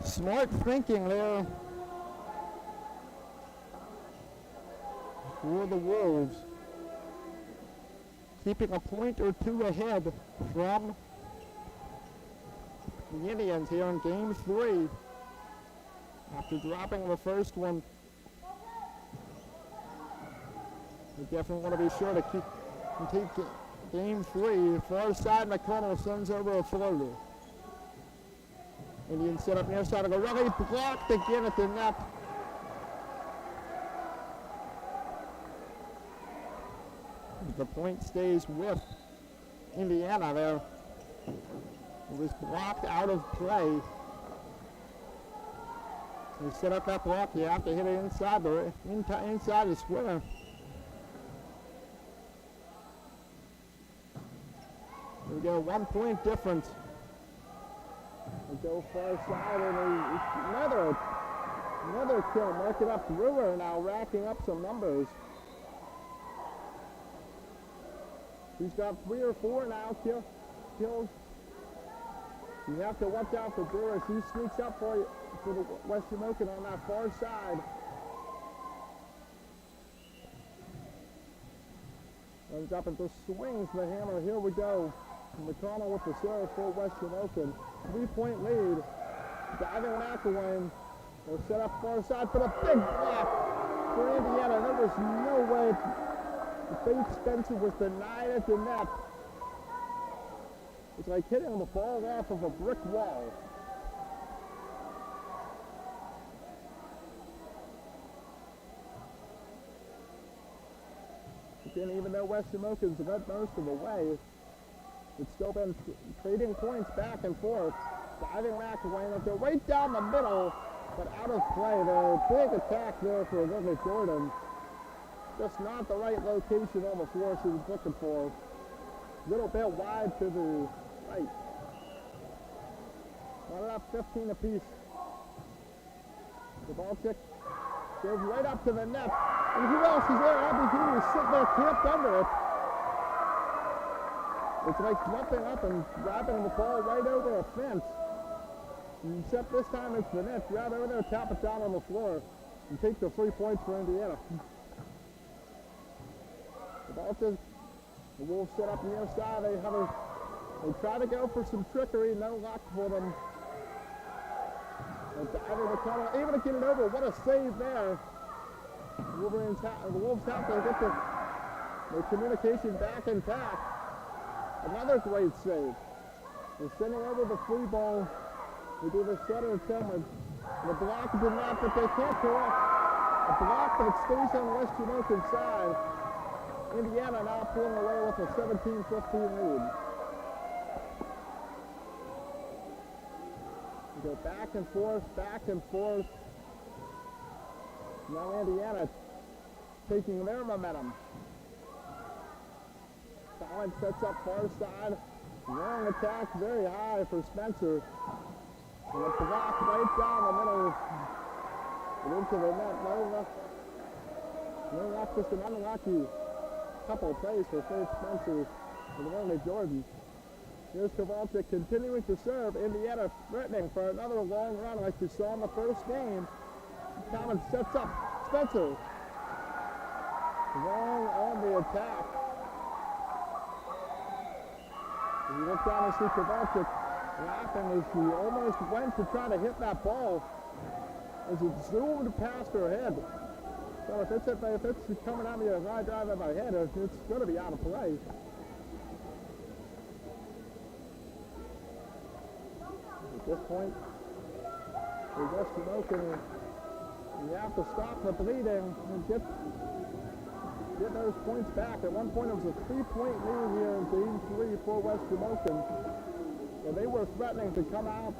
Smart thinking there for the Wolves. Keeping a point or two ahead from the Indians here in game 3. After dropping the first one, we definitely want to be sure to keep game 3. Far side, McConnell sends over a floater. Indians set up near side of Gorelli, blocked again at the net. The point stays with Indiana there. It was blocked out of play. You set up that block, you have to hit it inside inside the square. We go 1 point difference. We go far side and another kill. Mark it up. Brewer now racking up some numbers. He's got 3 or 4 now kills. You have to watch out for Brewer. He sneaks up for the West Shamokin on that far side. Runs up and just swings the hammer. Here we go. McConnell with the serve for West Shamokin. 3-point lead. Diving McElwain. They'll set up far side, but a big block for Indiana. There was no way. Bates Spencer was denied at the net. It's like hitting the ball off of a brick wall. Again, even though West Shamokin's got most of the way, it's still been trading points back and forth. Diving McElwain, they're right down the middle, but out of play. The big attack there for Olivia Jordan. Just not the right location on the floor she was looking for. A little bit wide to the right. One up 15 apiece. The ball kick goes right up to the net. And who else is there? RBG is sitting there camped under it. It's like jumping up and grabbing the ball right over a fence. Except this time it's the net. Grab over there, tap it down on the floor, and take the 3 points for Indiana. The Wolves set up near side. They try to go for some trickery. No luck for them. Able to get it over. What a save there. The Wolves have to get the communication back intact. Another great save. They're sending over the free ball. They do the center attempt. The block did not, but they can't correct. A block that stays on West Shamokin's side. Indiana now pulling away with a 17-15 lead. We go back and forth, back and forth. Now Indiana taking their momentum. Collins sets up far side. Long attack, very high for Spencer. And a block right down the middle. And into the net. No luck, just an unlucky couple of plays for Faith Spencer and Willie Jordan. Here's Kowalczyk continuing to serve. Indiana threatening for another long run like we saw in the first game. Collins sets up Spencer. Long on the attack. You look down and see Kowalczyk laughing as she almost went to try to hit that ball as it zoomed past her head. So if it's coming at me as I drive at my head, it's going to be out of play. At this point, we just Shamokin, you have to stop the bleeding and get those points back. At one point, it was a 3-point lead here in game 3 for West Shamokin. And they were threatening to come out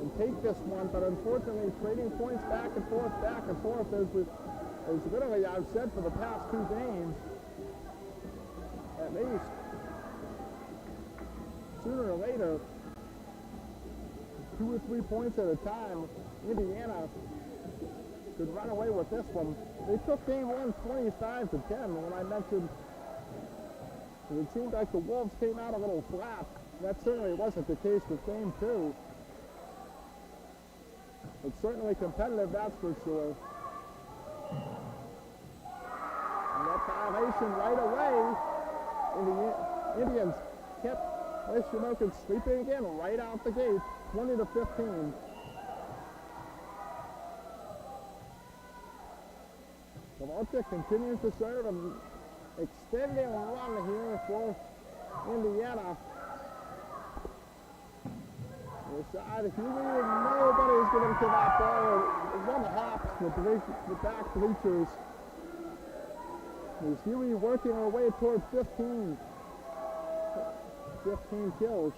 and take this one, but unfortunately, trading points back and forth, as literally I've said for the past 2 games, at least. Sooner or later, 2 or 3 points at a time, Indiana could run away with this one. They took game one 25-10 when I mentioned it seemed like the Wolves came out a little flat. That certainly wasn't the case with game two. It's certainly competitive, that's for sure. And that violation right away, and the Indians kept West Shamokin sleeping again right out the gate, 20-15. Volleyball continues to serve and extending run here for Indiana. The side, nobody's getting to that ball. One hops the back bleachers. Is Huey working her way toward 15 kills.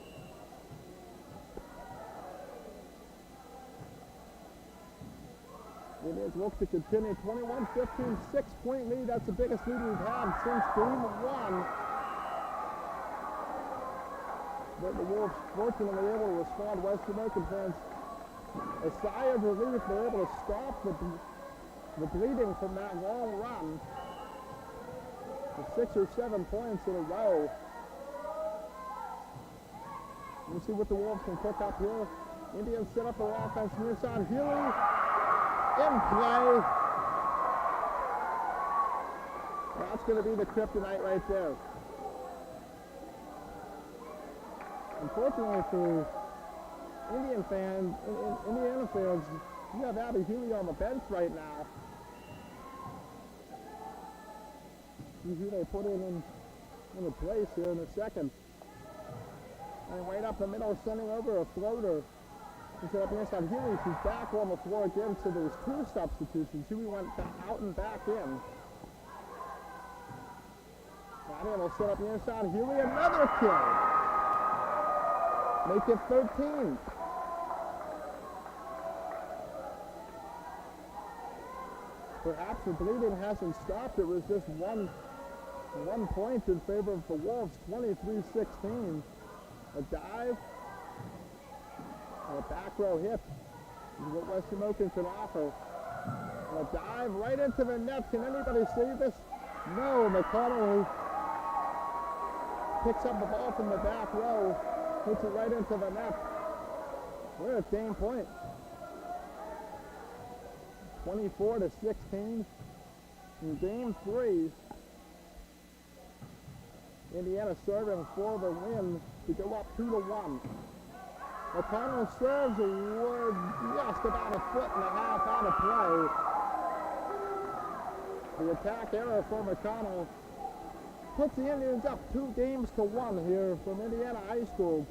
Indians look to continue 21-15, 6-point lead. That's the biggest lead we've had since game one. But the Wolves fortunately able to respond. West Shamokin fans, a sigh of relief. They're able to stop the bleeding from that long run. For 6 or 7 points in a row. We'll see what the Wolves can cook up here. Indians set up their offense near side. Healy in play. That's going to be the kryptonite right there. Unfortunately for Indiana fans, you have Abby Healy on the bench right now. See who they put in place here in a second. And right up the middle, sending over a floater. Instead of inside Healy, she's back on the floor again, so there's 2 substitutions. Healy went out and back in. Nadia will set up the inside. Healy, another kill. Make it 13. Perhaps the bleeding hasn't stopped. It was just one point in favor of the Wolves, 23-16. A dive, and a back row hit is what West Shamokin can offer. And a dive right into the net. Can anybody see this? No, McConnell picks up the ball from the back row, puts it right into the net. We're at game point. 24-16 in game 3. Indiana serving for the win to go up 2-1. McConnell serves were just about a foot and a half out of play. The attack error for McConnell puts the Indians up 2-1 here from Indiana High School.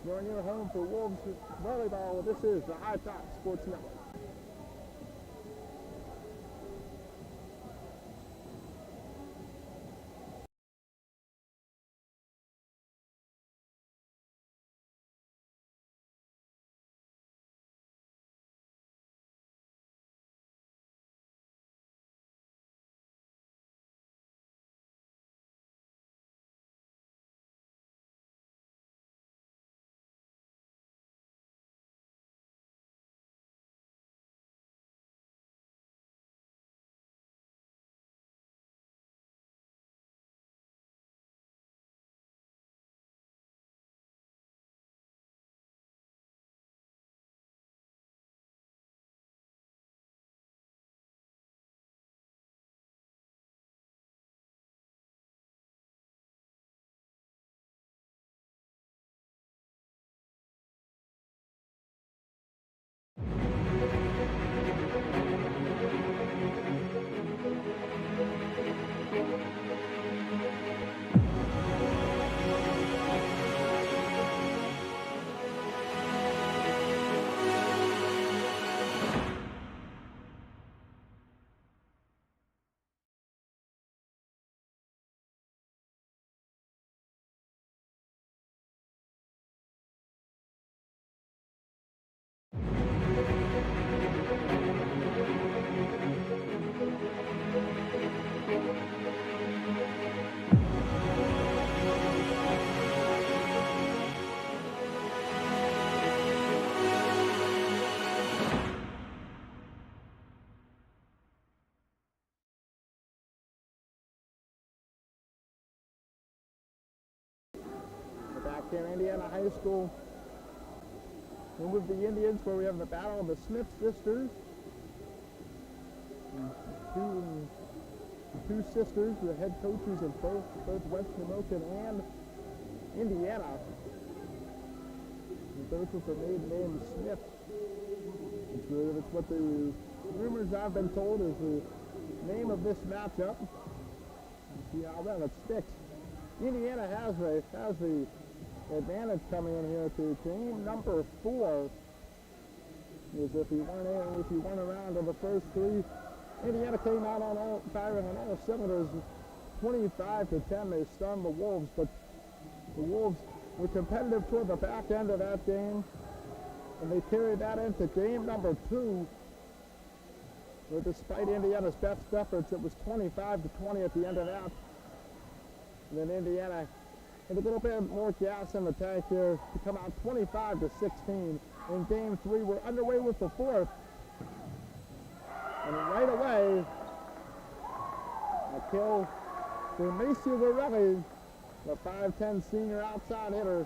You're in your home for Wolves Volleyball. This is the High Top Sports Network. here, Indiana High School. And with the Indians, where we have the battle of the Smith sisters. Two sisters, the head coaches of both West Shamokin and Indiana. And both with the maiden name Smith. It's what the rumors I've been told is the name of this matchup. See how well it sticks. Indiana has the advantage coming in here to game number 4. Is if you won around in the first 3, Indiana came out firing on all cylinders, 25-10. They stunned the Wolves, but the Wolves were competitive toward the back end of that game, and they carried that into game number 2. Where despite Indiana's best efforts, it was 25-20 at the end of that. And then Indiana had a little bit more gas in the tank here to come out 25-16. In game 3, we're underway with the 4th. And right away, a kill for Macy Lorelli, the 5'10 senior outside hitter,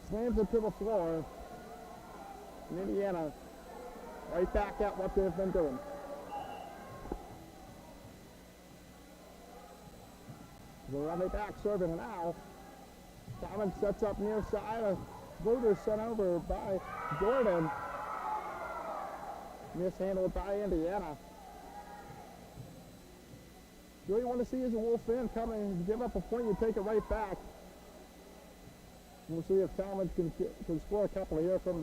slams it to the floor. And Indiana right back at what they've been doing. Lorelli back serving now. Thomas sets up near side. A floater sent over by Gordon. Mishandled by Indiana. All you want to see is a Wolf fan come and give up a point, you take it right back. We'll see if Talmadge can score a couple here from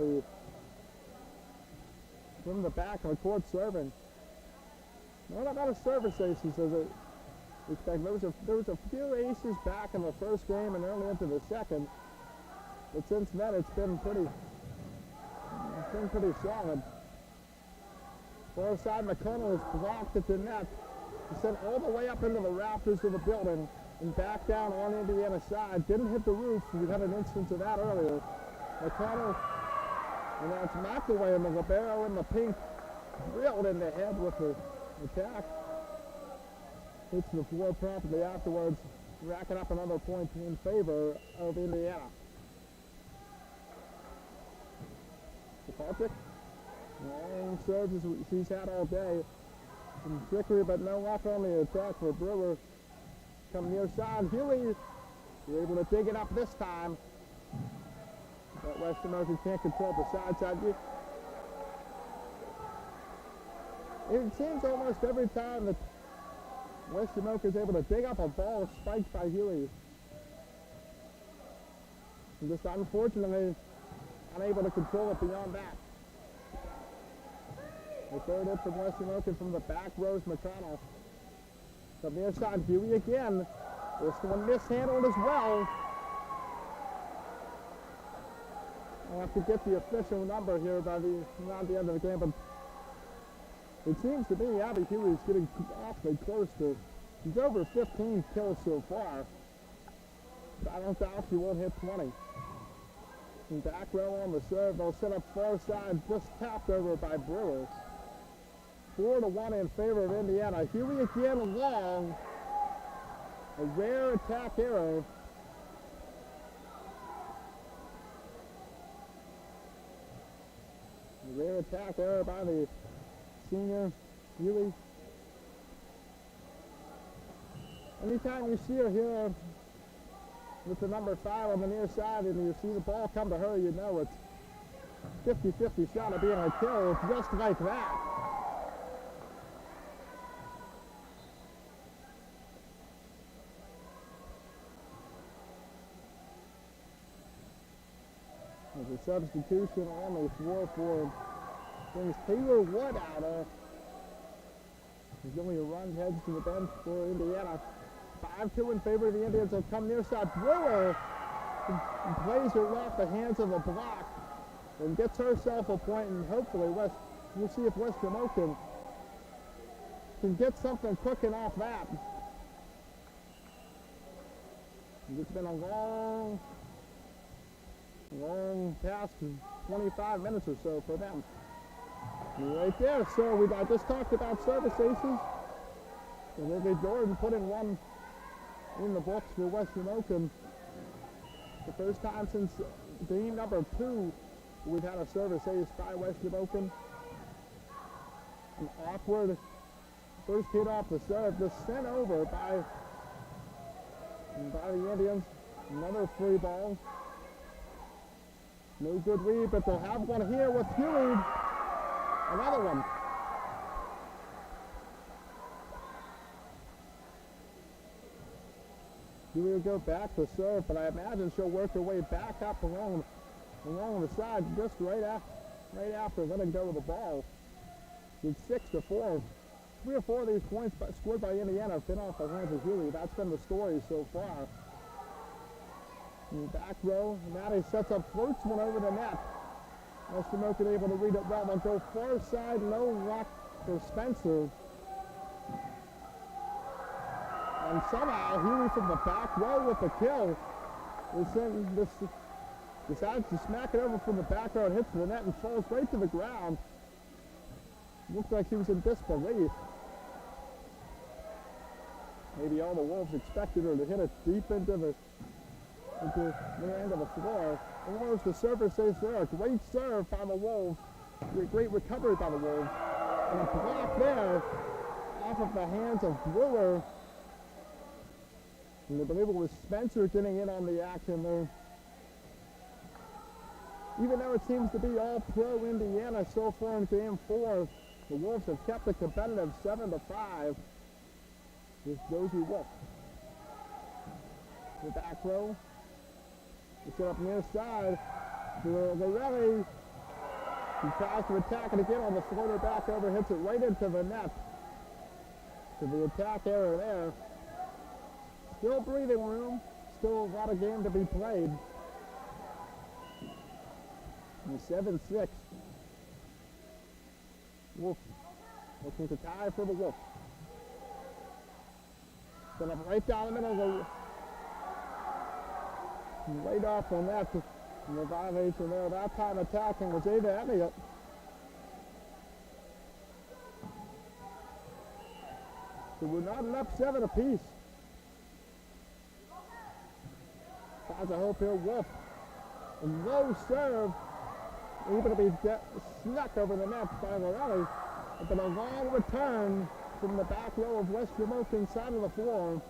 the back of the court serving. Not a lot of service aces as it expect. There was a few aces back in the first game and early into the second, but since then it's been pretty solid. Far side, McConnell is blocked at the net. He sent all the way up into the rafters of the building and back down on Indiana's side. Didn't hit the roof. We had an instance of that earlier. McConnell, and now it's McAway and the libero in the pink, drilled in the head with the attack. Hits the floor promptly afterwards, racking up another point in favor of Indiana. Patrick, long serves as he's had all day. Some trickery, but no luck on the attack for Brewer. Come near side, Huey, they're able to dig it up this time. But West Shamokin can't control the side. It seems almost every time that West Shamokin is able to dig up a ball spiked by Huey. And just unfortunately unable to control it beyond that. The third hit from West Shamokin from the back rows McConnell. From the inside, Huey again. This one mishandled as well. I'll have to get the official number here by around the end of the game, but it seems to me Abby Huey is getting awfully close to, he's over 15 kills so far. But I don't doubt she won't hit 20. And back row on the serve, they'll set up far side, just tapped over by Brewer. 4-1 in favor of Indiana. Huey again long. A rare attack error. A rare attack error by the senior Huey. Anytime you see her here with the number 5 on the near side and you see the ball come to her, you know it's 50-50 shot of being a kill just like that. There's a substitution on the floor for brings Taylor Wood out. There's only a run heads to the bench for Indiana. 5-2 in favor of the Indians. Will come near side. Brewer plays her off the hands of a block and gets herself a point, and hopefully we'll see if West Shamokin can get something cooking off that. It's been a long past 25 minutes or so for them. And right there, so I just talked about service aces. And Jordan put in one in the books for West Shamokin. The first time since game number 2 we've had a service ace by West Shamokin. An awkward first hit off the serve, just sent over by the Indians. Another free ball. No good read, but they'll have one here with Huey. Another one. Huey will go back to serve, but I imagine she'll work her way back up along the side just right after letting go of the ball. It's 6-4. 3 or 4 of these points scored by Indiana have been off the hands of Huey. That's been the story so far. In the back row, Maddie sets up, floats one over the net. West Shamokin able to read it well and go far side, no luck for Spencer. And somehow Huey from the back row with the kill decides to smack it over from the back row, hits the net and falls right to the ground. Looked like she was in disbelief. Maybe all the Wolves expected her to hit it deep into the end of the floor. And Wolves, the server says there, a great serve by the Wolves. Great recovery by the Wolves. And a block there off of the hands of Brewer. And I believe it was Spencer getting in on the action there. Even though it seems to be all pro Indiana so far in game 4, the Wolves have kept it competitive 7-5 with Josie Wolf. The back row. They set up near side. Lorelli. He tries to attack it again on the floater back over, hits it right into the net. To the attack area there. Still breathing room. Still a lot of game to be played. And 7-6. Wolf looking to tie for the Wolf. Set up right down the middle. Right off the net. And the violation there. That time attacking was Ava Elliott. So we're not enough 7 apiece. Tries to hope here. Wolf. A low serve. Able to be snuck over the net by Lorelli. But a long return from the back row of West Shamokin side of the floor.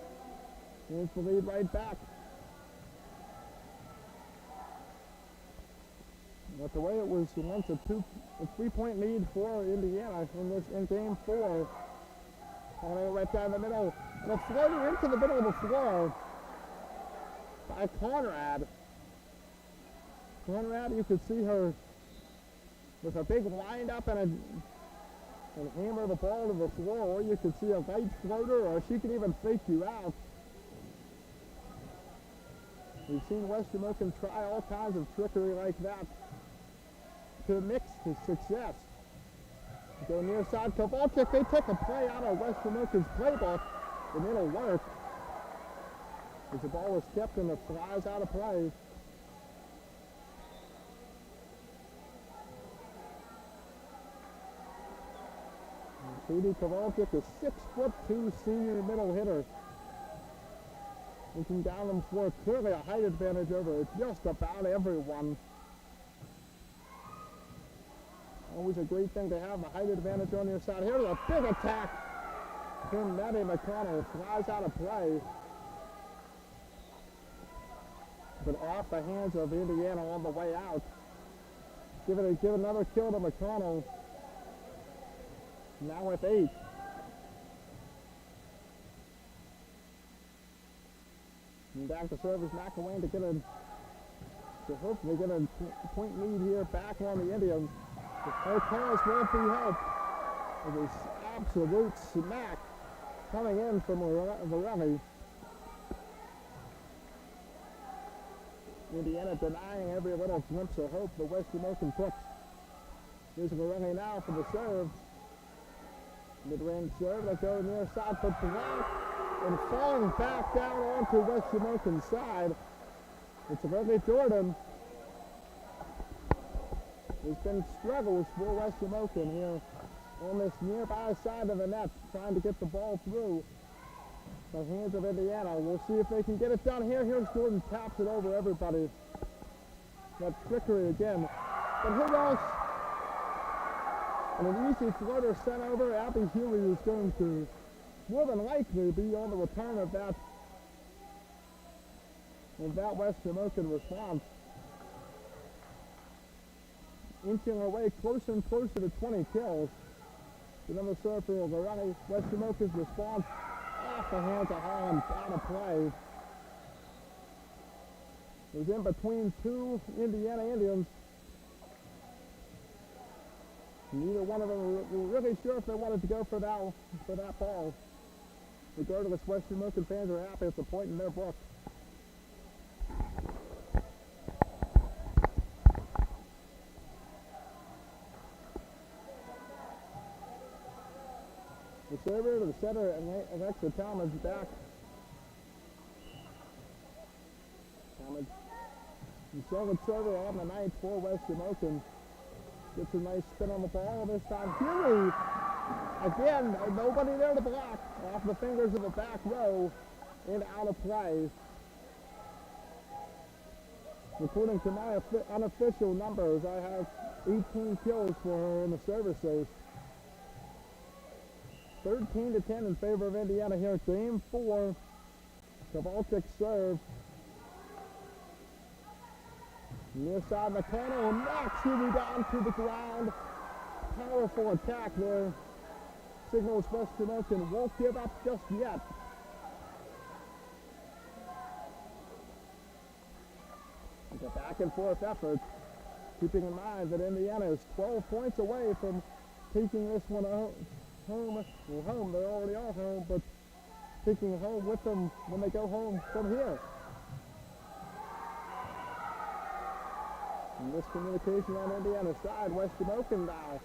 Here's the lead right back. But the way it was once a 3-point lead for Indiana in game 4. And right down the middle. And a floater into the middle of the floor by Conrad. Conrad, you could see her with a big wind up and hammer the ball to the floor, or you could see a light floater, or she could even fake you out. We've seen West Shamokin try all kinds of trickery like that to mix to success. Go near side, Kovalchik, they took a play out of West Shamokin's playbook, and it'll work. As the ball is kept and it flies out of play. Katie Kovalchik, a 6'2" senior middle hitter. Looking down on the floor, clearly a height advantage over just about everyone. Always a great thing to have, the height advantage on your side. Here's a big attack from Maddie McConnell, flies out of play. But off the hands of Indiana on the way out. Give another kill to McConnell. Now with 8. And back to service McElwain to hopefully get a point lead here back on the Indians. Her calls won't be helped. It was absolute smack coming in from Lorelli. Indiana denying every little glimpse of hope the West Shamokin puts. Here's Lorelli now for the serve. Mid-range serve, they go near side for block, and falling back down onto West Shamokin's side. It's Lorelli Jordan. There's been struggles for West Shamokin here on this nearby side of the net, trying to get the ball through. the hands of Indiana. We'll see if they can get it done here. Here's Jordan, taps it over everybody. That trickery again. But here goes. And an easy floater sent over. Abby Healy is going to more than likely be on the return of that West Shamokin response. Inching our way closer and closer to 20 kills. Another serve for Lorelli. West Shamokin's response off the hands of Holland, out of play. It was in between two Indiana Indians. Neither one of them were really sure if they wanted to go for that ball. Regardless, West Shamokin fans are happy. It's a point in their book. The server to the center and extra Talmadge back. Talmadge. The solid server on the night for West Shamokin. Gets a nice spin on the ball this time. Healy, again, nobody there to block. Off the fingers of the back row and out of play. According to my unofficial numbers, I have 18 kills for her in the services. 13-10 in favor of Indiana here. Game 4. Kovalchik serve. Near side, McConnell knocks Healy down to the ground. Powerful attack there. Signals West Shamokin won't give up just yet. It's a back and forth effort, keeping in mind that Indiana is 12 points away from taking this one home. Well, home, they already are home, but taking it home with them when they go home from here. And miscommunication on Indiana's side. West Shamokin now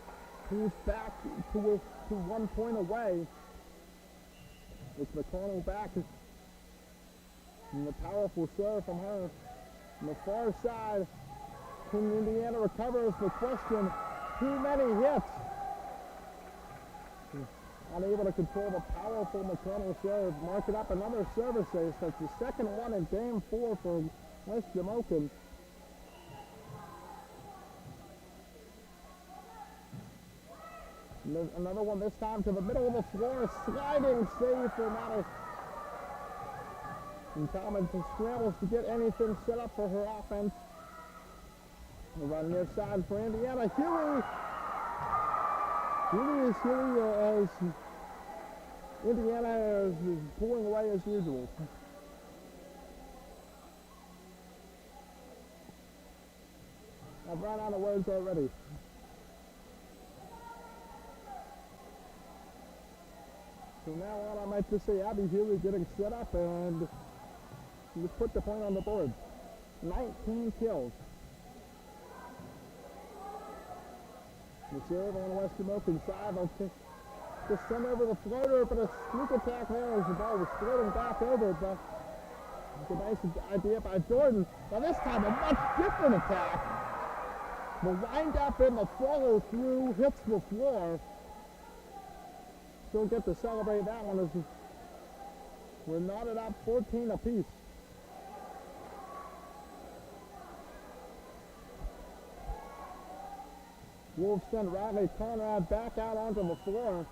moves back to 1 point away. It's McConnell back. And the powerful serve from her. On the far side, can Indiana recover is the question. Too many hits. Unable to control the powerful McConnell serve. Marking up another service ace. That's the second one in game 4 for West Shamokin. Another one this time to the middle of the floor. Sliding save for Maddie. And Talmadge scrambles to get anything set up for her offense. Run near side for Indiana. Healy as Indiana is pulling away as usual. I've run out of words already. So now on, I might just say Abby Healy getting set up and just put the point on the board. 19 kills. The serve on West Shamokin's side. They'll just send over the floater, but a sneak attack there as the ball was floating back over. But it's a nice idea by Jordan. Now this time a much different attack. The wind up and the follow through hits the floor. Still get to celebrate that one as we're knotted up 14 apiece. Wolves send Riley Conrad back out onto the floor.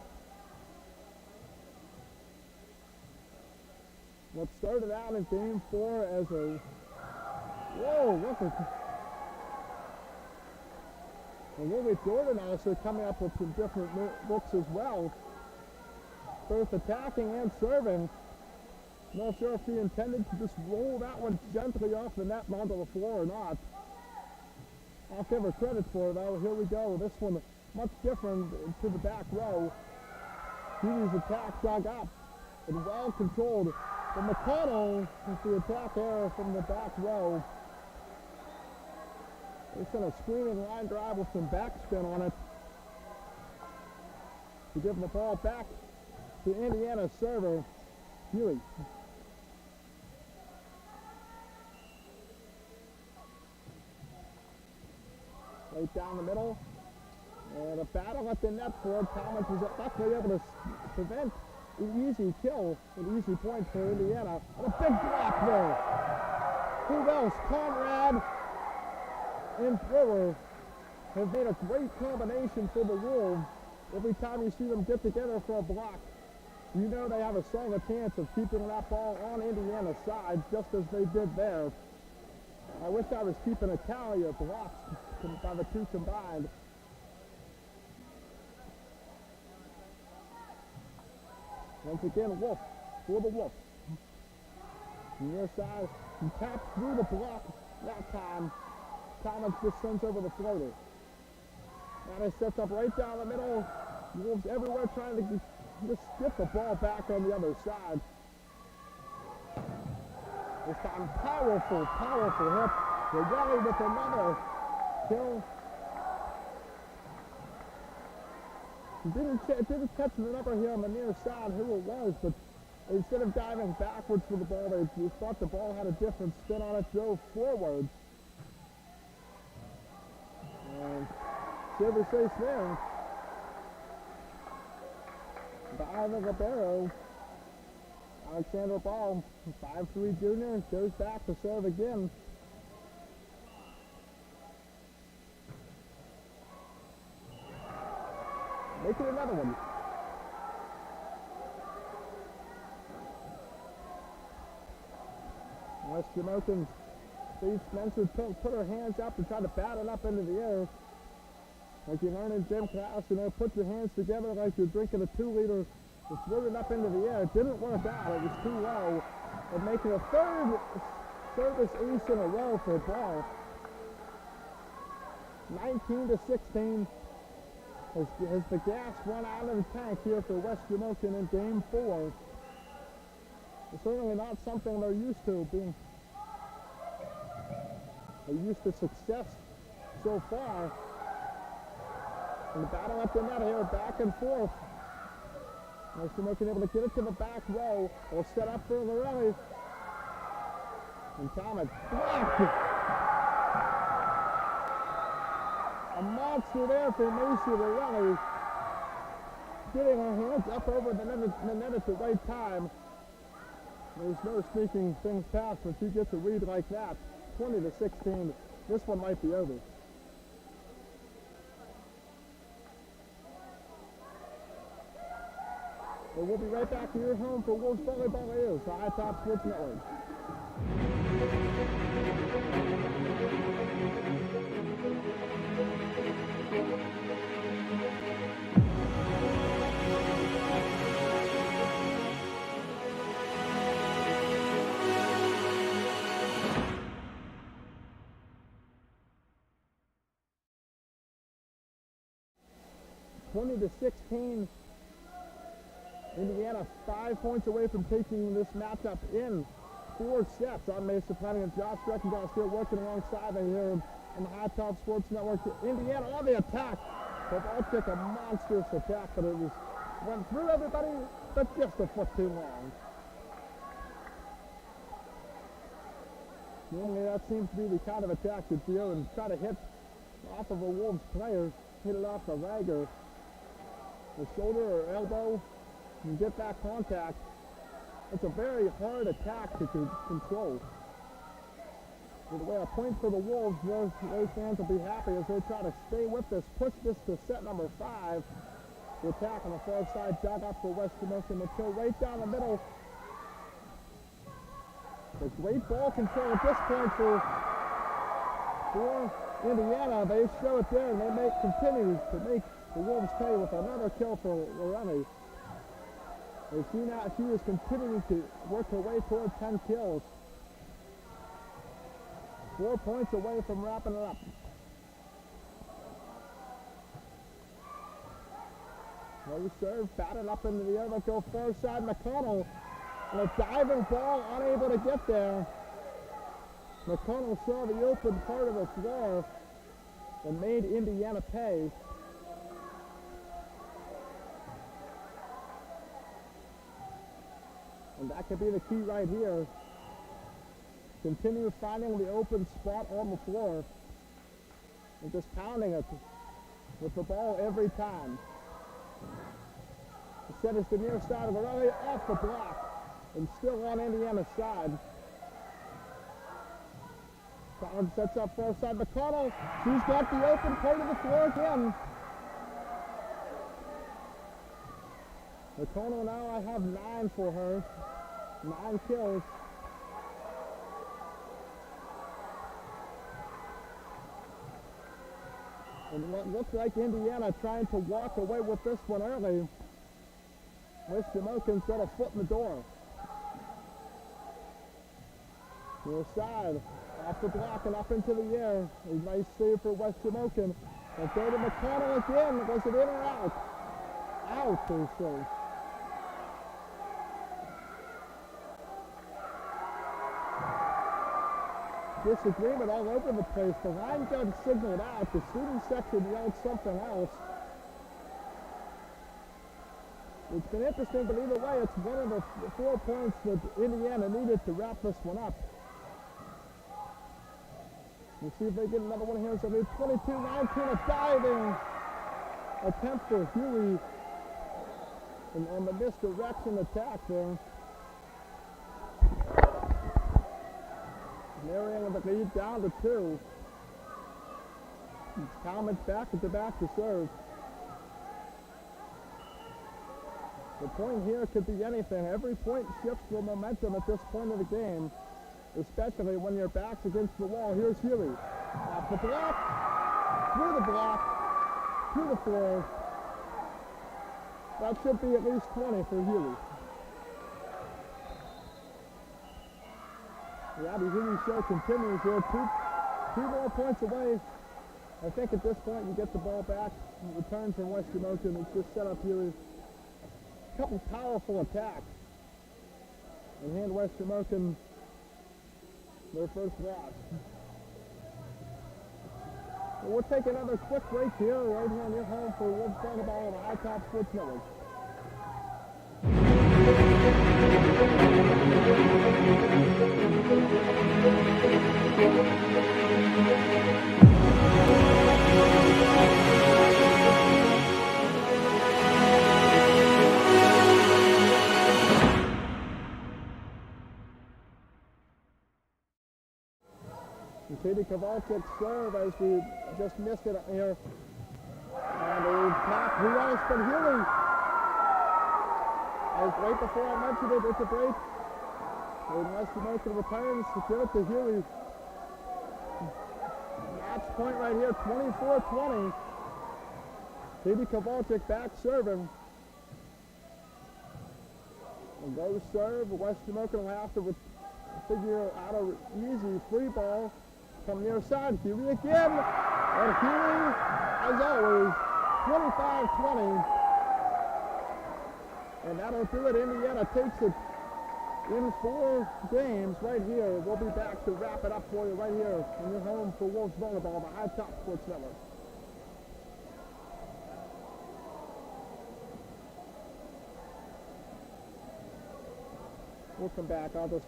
What started out in game 4 as a look at and Lily Jordan also coming up with some different looks as well, both attacking and serving. Not sure if he intended to just roll that one gently off the net and onto the floor or not. I'll give her credit for it though. Here we go. This one much different to the back row. Healy's attack dug up and well controlled. But McConnell with the attack error from the back row. They sent a screaming line drive with some backspin on it to give the ball back to Indiana's server, Healy. Right down the middle. And a battle at the net for it. Talmadge was luckily able to prevent an easy kill, an easy point for Indiana. And a big block there. Who else? Conrad and Thrower have made a great combination for the Wolves. Every time you see them get together for a block, you know they have a solid chance of keeping that ball on Indiana's side, just as they did there. I wish I was keeping a tally of blocks by the two combined. Once again, Wolf for the Wolf. Near side, he taps through the block that time. Thomas just sends over the floater. Now they sets up right down the middle. Wolves everywhere trying to just get the ball back on the other side. This time, powerful hit. Raleigh with another kill. Didn't catch the number here on the near side who it was, but instead of diving backwards for the ball, they thought the ball had a different spin on it, drove forward. And service ace there. By the libero. Alexander Ball, 5'3" junior, goes back to serve again. Make it another one. West Shamokin sees Spencer put her hands up and try to bat it up into the air. Like you learn in gym class, you know, put your hands together like you're drinking a 2-liter. Just threw it up into the air. It didn't work out. It was too low. And making a third service ace in a row for Ball. 19-16. Has the gas run out of the tank here for West Shamokin in Game 4. It's certainly not something they're used to. They're used to success so far. And the battle up the net here, back and forth. West Shamokin able to get it to the back row. They'll set up for the rally. And Thomas blocked it. A monster there for Macy Lorelli. Getting her hands up over the net at the right time. There's no sneaking things past when she gets a read like that. 20-16. This one might be over. But we'll be right back to your home for Wolves Volleyball is the High Top Sports Network. (20-16). Indiana 5 points away from taking this matchup in 4 sets. I'm Mason Planning and Josh Streckendoff still working alongside me here on the High Top Sports Network. Indiana on the attack. The ball kick, a monstrous attack, but it went through everybody, but just a foot too long. Normally that seems to be the kind of attack that you do and try to hit off of a Wolves player, hit it off the ragger, the shoulder or elbow, and get that contact. It's a very hard attack to control. With the way a point for the Wolves, those fans will be happy as they try to stay with this, push this to set number 5. The attack on the far side, jog up for West Shamokin, the kill right down the middle. The great ball control at this point for Indiana. They show it there and they continue to make the Wolves pay with another kill for Lorelli. As she is continuing to work her way toward 10 kills. 4 points away from wrapping it up. No serve, batted up into the air, they'll go far side. McConnell, and a diving ball, unable to get there. McConnell saw the open part of the floor and made Indiana pay. And that could be the key right here. Continue finding the open spot on the floor and just pounding it with the ball every time. Centers the near side of Aurelia, off the block, and still on Indiana's side. Collins sets up far side. McConnell, she's got the open part of the floor again. McConnell now, I have 9 for her. 9 kills. And what looks like Indiana trying to walk away with this one early. West Shamokin's got a foot in the door. Near side, off the block and up into the air. A nice save for West Shamokin. And throw to McConnell again. Was it in or out? Out, they say. Disagreement all over the place. The line judge signaled out. The student section yelled something else. It's been interesting, but either way, it's one of the 4 points that Indiana needed to wrap this one up. We'll see if they get another one here. So they're 22-19, a diving attempt for Huey on the misdirection attack there. Narrowing the lead down to 2. Talmadge back at the back to serve. The point here could be anything. Every point shifts the momentum at this point of the game, especially when your back's against the wall. Here's Huey. Off the block, to the floor. That should be at least 20 for Huey. The Abby Huey show continues here. Two more points away. I think at this point you get the ball back. Return from West Shamokin. It's just set up Huey. A couple powerful attacks. And hand West Shamokin their first loss. Well, we'll take another quick break here, right here on your home for Wolves Volleyball on the High Top Sports Network. Katie Kowalczyk serve as we just missed it here. And a pass, re-ice from Huey. As right before I mentioned it, it's a break. And West Shamokin returns to give it to Huey. Match point right here, 24-20. Katie Kowalczyk back serving. And goes serve. West Shamokin will have to figure out an easy free ball. From near side, Huey again, and Huey, as always, 25-20, and that'll do it. Indiana takes it in 4 games right here. We'll be back to wrap it up for you right here in your home for Wolves Volleyball, the High Top Sports Network. We'll come back. I'll just...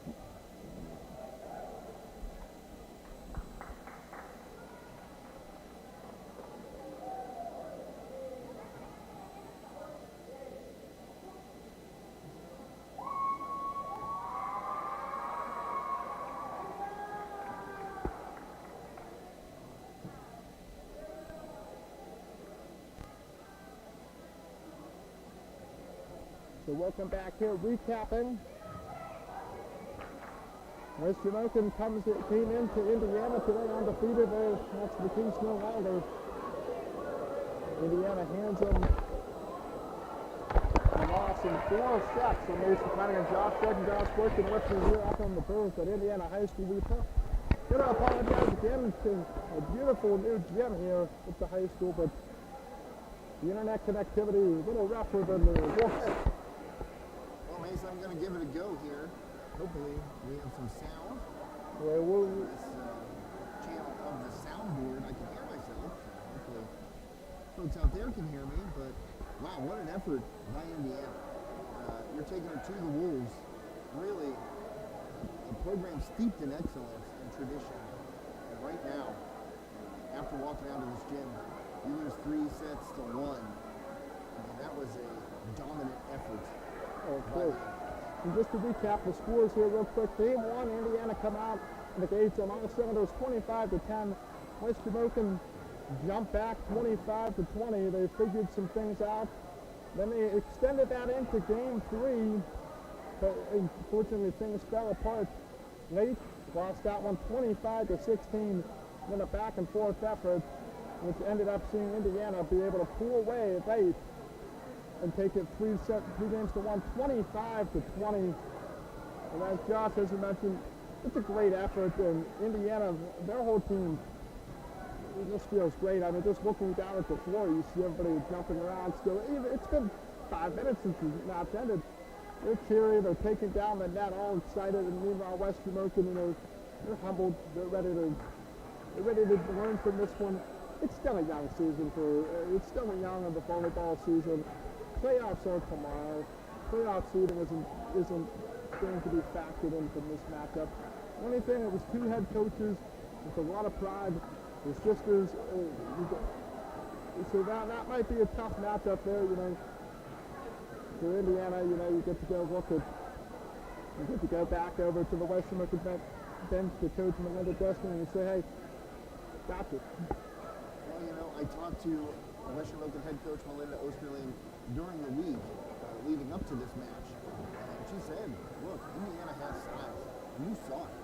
So welcome back here, recapping. West Shamokin came into Indiana today undefeated. That's the King Snow Wilder. Indiana hands them a loss in 4 sets. So Mason Planning and Josh Second working with me here up on the booth at Indiana High School. We gotta apologize again to a beautiful new gym here at the high school, but the internet connectivity is a little rougher than the Wolves. Mason, I'm going to give it a go here. Hopefully we have some sound. Yeah, This channel of the soundboard, I can hear myself. Hopefully folks out there can hear me, but wow, what an effort by Indiana. You're taking it to the Wolves. Really a program steeped in excellence and tradition. And right now, after walking out of this gym, you lose 3 sets to 1. I mean, that was a dominant effort. Oh, by cool. them. And just to recap the scores here real quick, Game 1, Indiana come out in the gates on all cylinders, 25-10. West Shamokin jumped back 25-20. They figured some things out. Then they extended that into Game 3, but unfortunately things fell apart late. Lost that one 25-16. Then a back and forth effort, which ended up seeing Indiana be able to pull away late and take it 3 games to 1, 25-20. And as Josh, as you mentioned, it's a great effort, and Indiana, their whole team, it just feels great. I mean, just looking down at the floor, you see everybody jumping around still. It's been 5 minutes since the match ended. They're cheering, they're taking down the net, all excited, and meanwhile, West Shamokin, they're humbled, they're ready to learn from this one. It's still a young season it's still a young in the volleyball season. Playoffs are tomorrow. Playoff seeding isn't going to be factored in from this matchup. The only thing, it was 2 head coaches with a lot of pride. The sisters, so that might be a tough matchup there, For Indiana, you get to go you get to go back over to the West Shamokin bench to Coach Melinda Dustin and say, hey, got you. Well, I talked to West Shamokin head coach Melinda Osterling during the week leading up to this match, and she said, look, Indiana has size, and you saw it.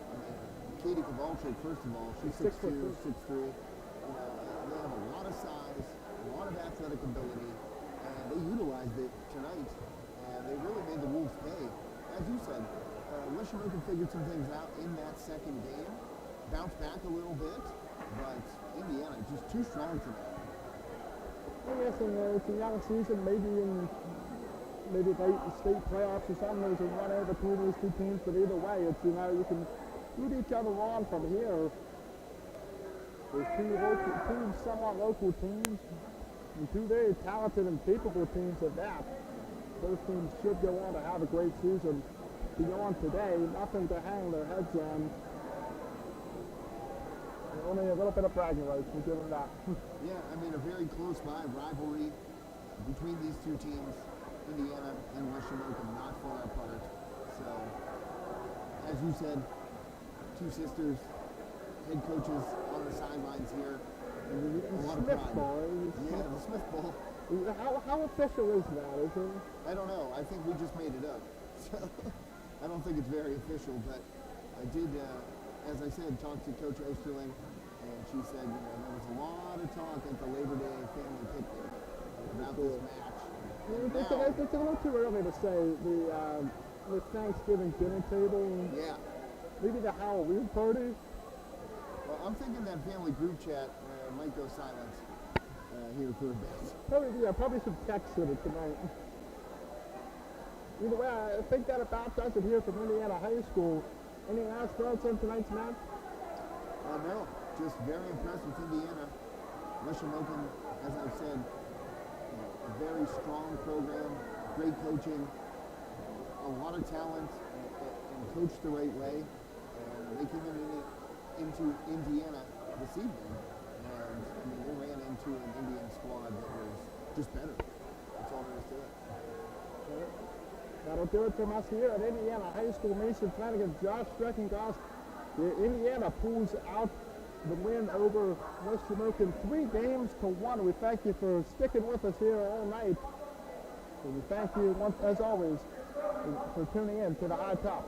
I mean, Katie Kowalczyk, first of all, she's 6'2", 6'3". They have a lot of size, a lot of athletic ability, and they utilized it tonight, and they really made the Wolves pay. As you said, West Shamokin figured some things out in that second game, bounced back a little bit, but Indiana just too strong tonight. I guess it's a young season, maybe late state playoffs or something. There's a run-in between these two teams, but either way, it's you can root each other on from here. There's two somewhat local teams, and 2 very talented and capable teams at that. Those teams should go on to have a great season. Beyond today, nothing to hang their heads on. Only a little bit of bragging rights, we'll give them that. Yeah, I mean, a very close-by rivalry between these two teams, Indiana and West Shamokin, not far apart. So, as you said, 2 sisters, head coaches on the sidelines here. A lot of Smith pride. Bowl. Yeah, the Smith Bowl. How official is that, is it? I don't know. I think we just made it up. So, I don't think it's very official, but I did, as I said, talk to Coach Osterling, and she said, there was a lot of talk at the Labor Day family picnic about this match. It's a little too early to say the Thanksgiving dinner table. Yeah. Maybe the Halloween party. Well, I'm thinking that family group chat might go silent here for a bit. Probably some text in it tonight. Either way, I think that about does it here from Indiana High School. Any last thoughts on tonight's match? No, just very impressed with Indiana. West Shamokin, as I've said, a very strong program, great coaching, a lot of talent, and coached the right way. And they came into Indiana this evening, and they ran into an Indian squad that was just better. That's all there is to it. That'll do it from us here at Indiana High School. Mason Flanagan, Josh Streckengoss. Indiana pulls out the win over West Shamokin 3 games to 1. We thank you for sticking with us here all night. And we thank you, as always, for tuning in to the High Top.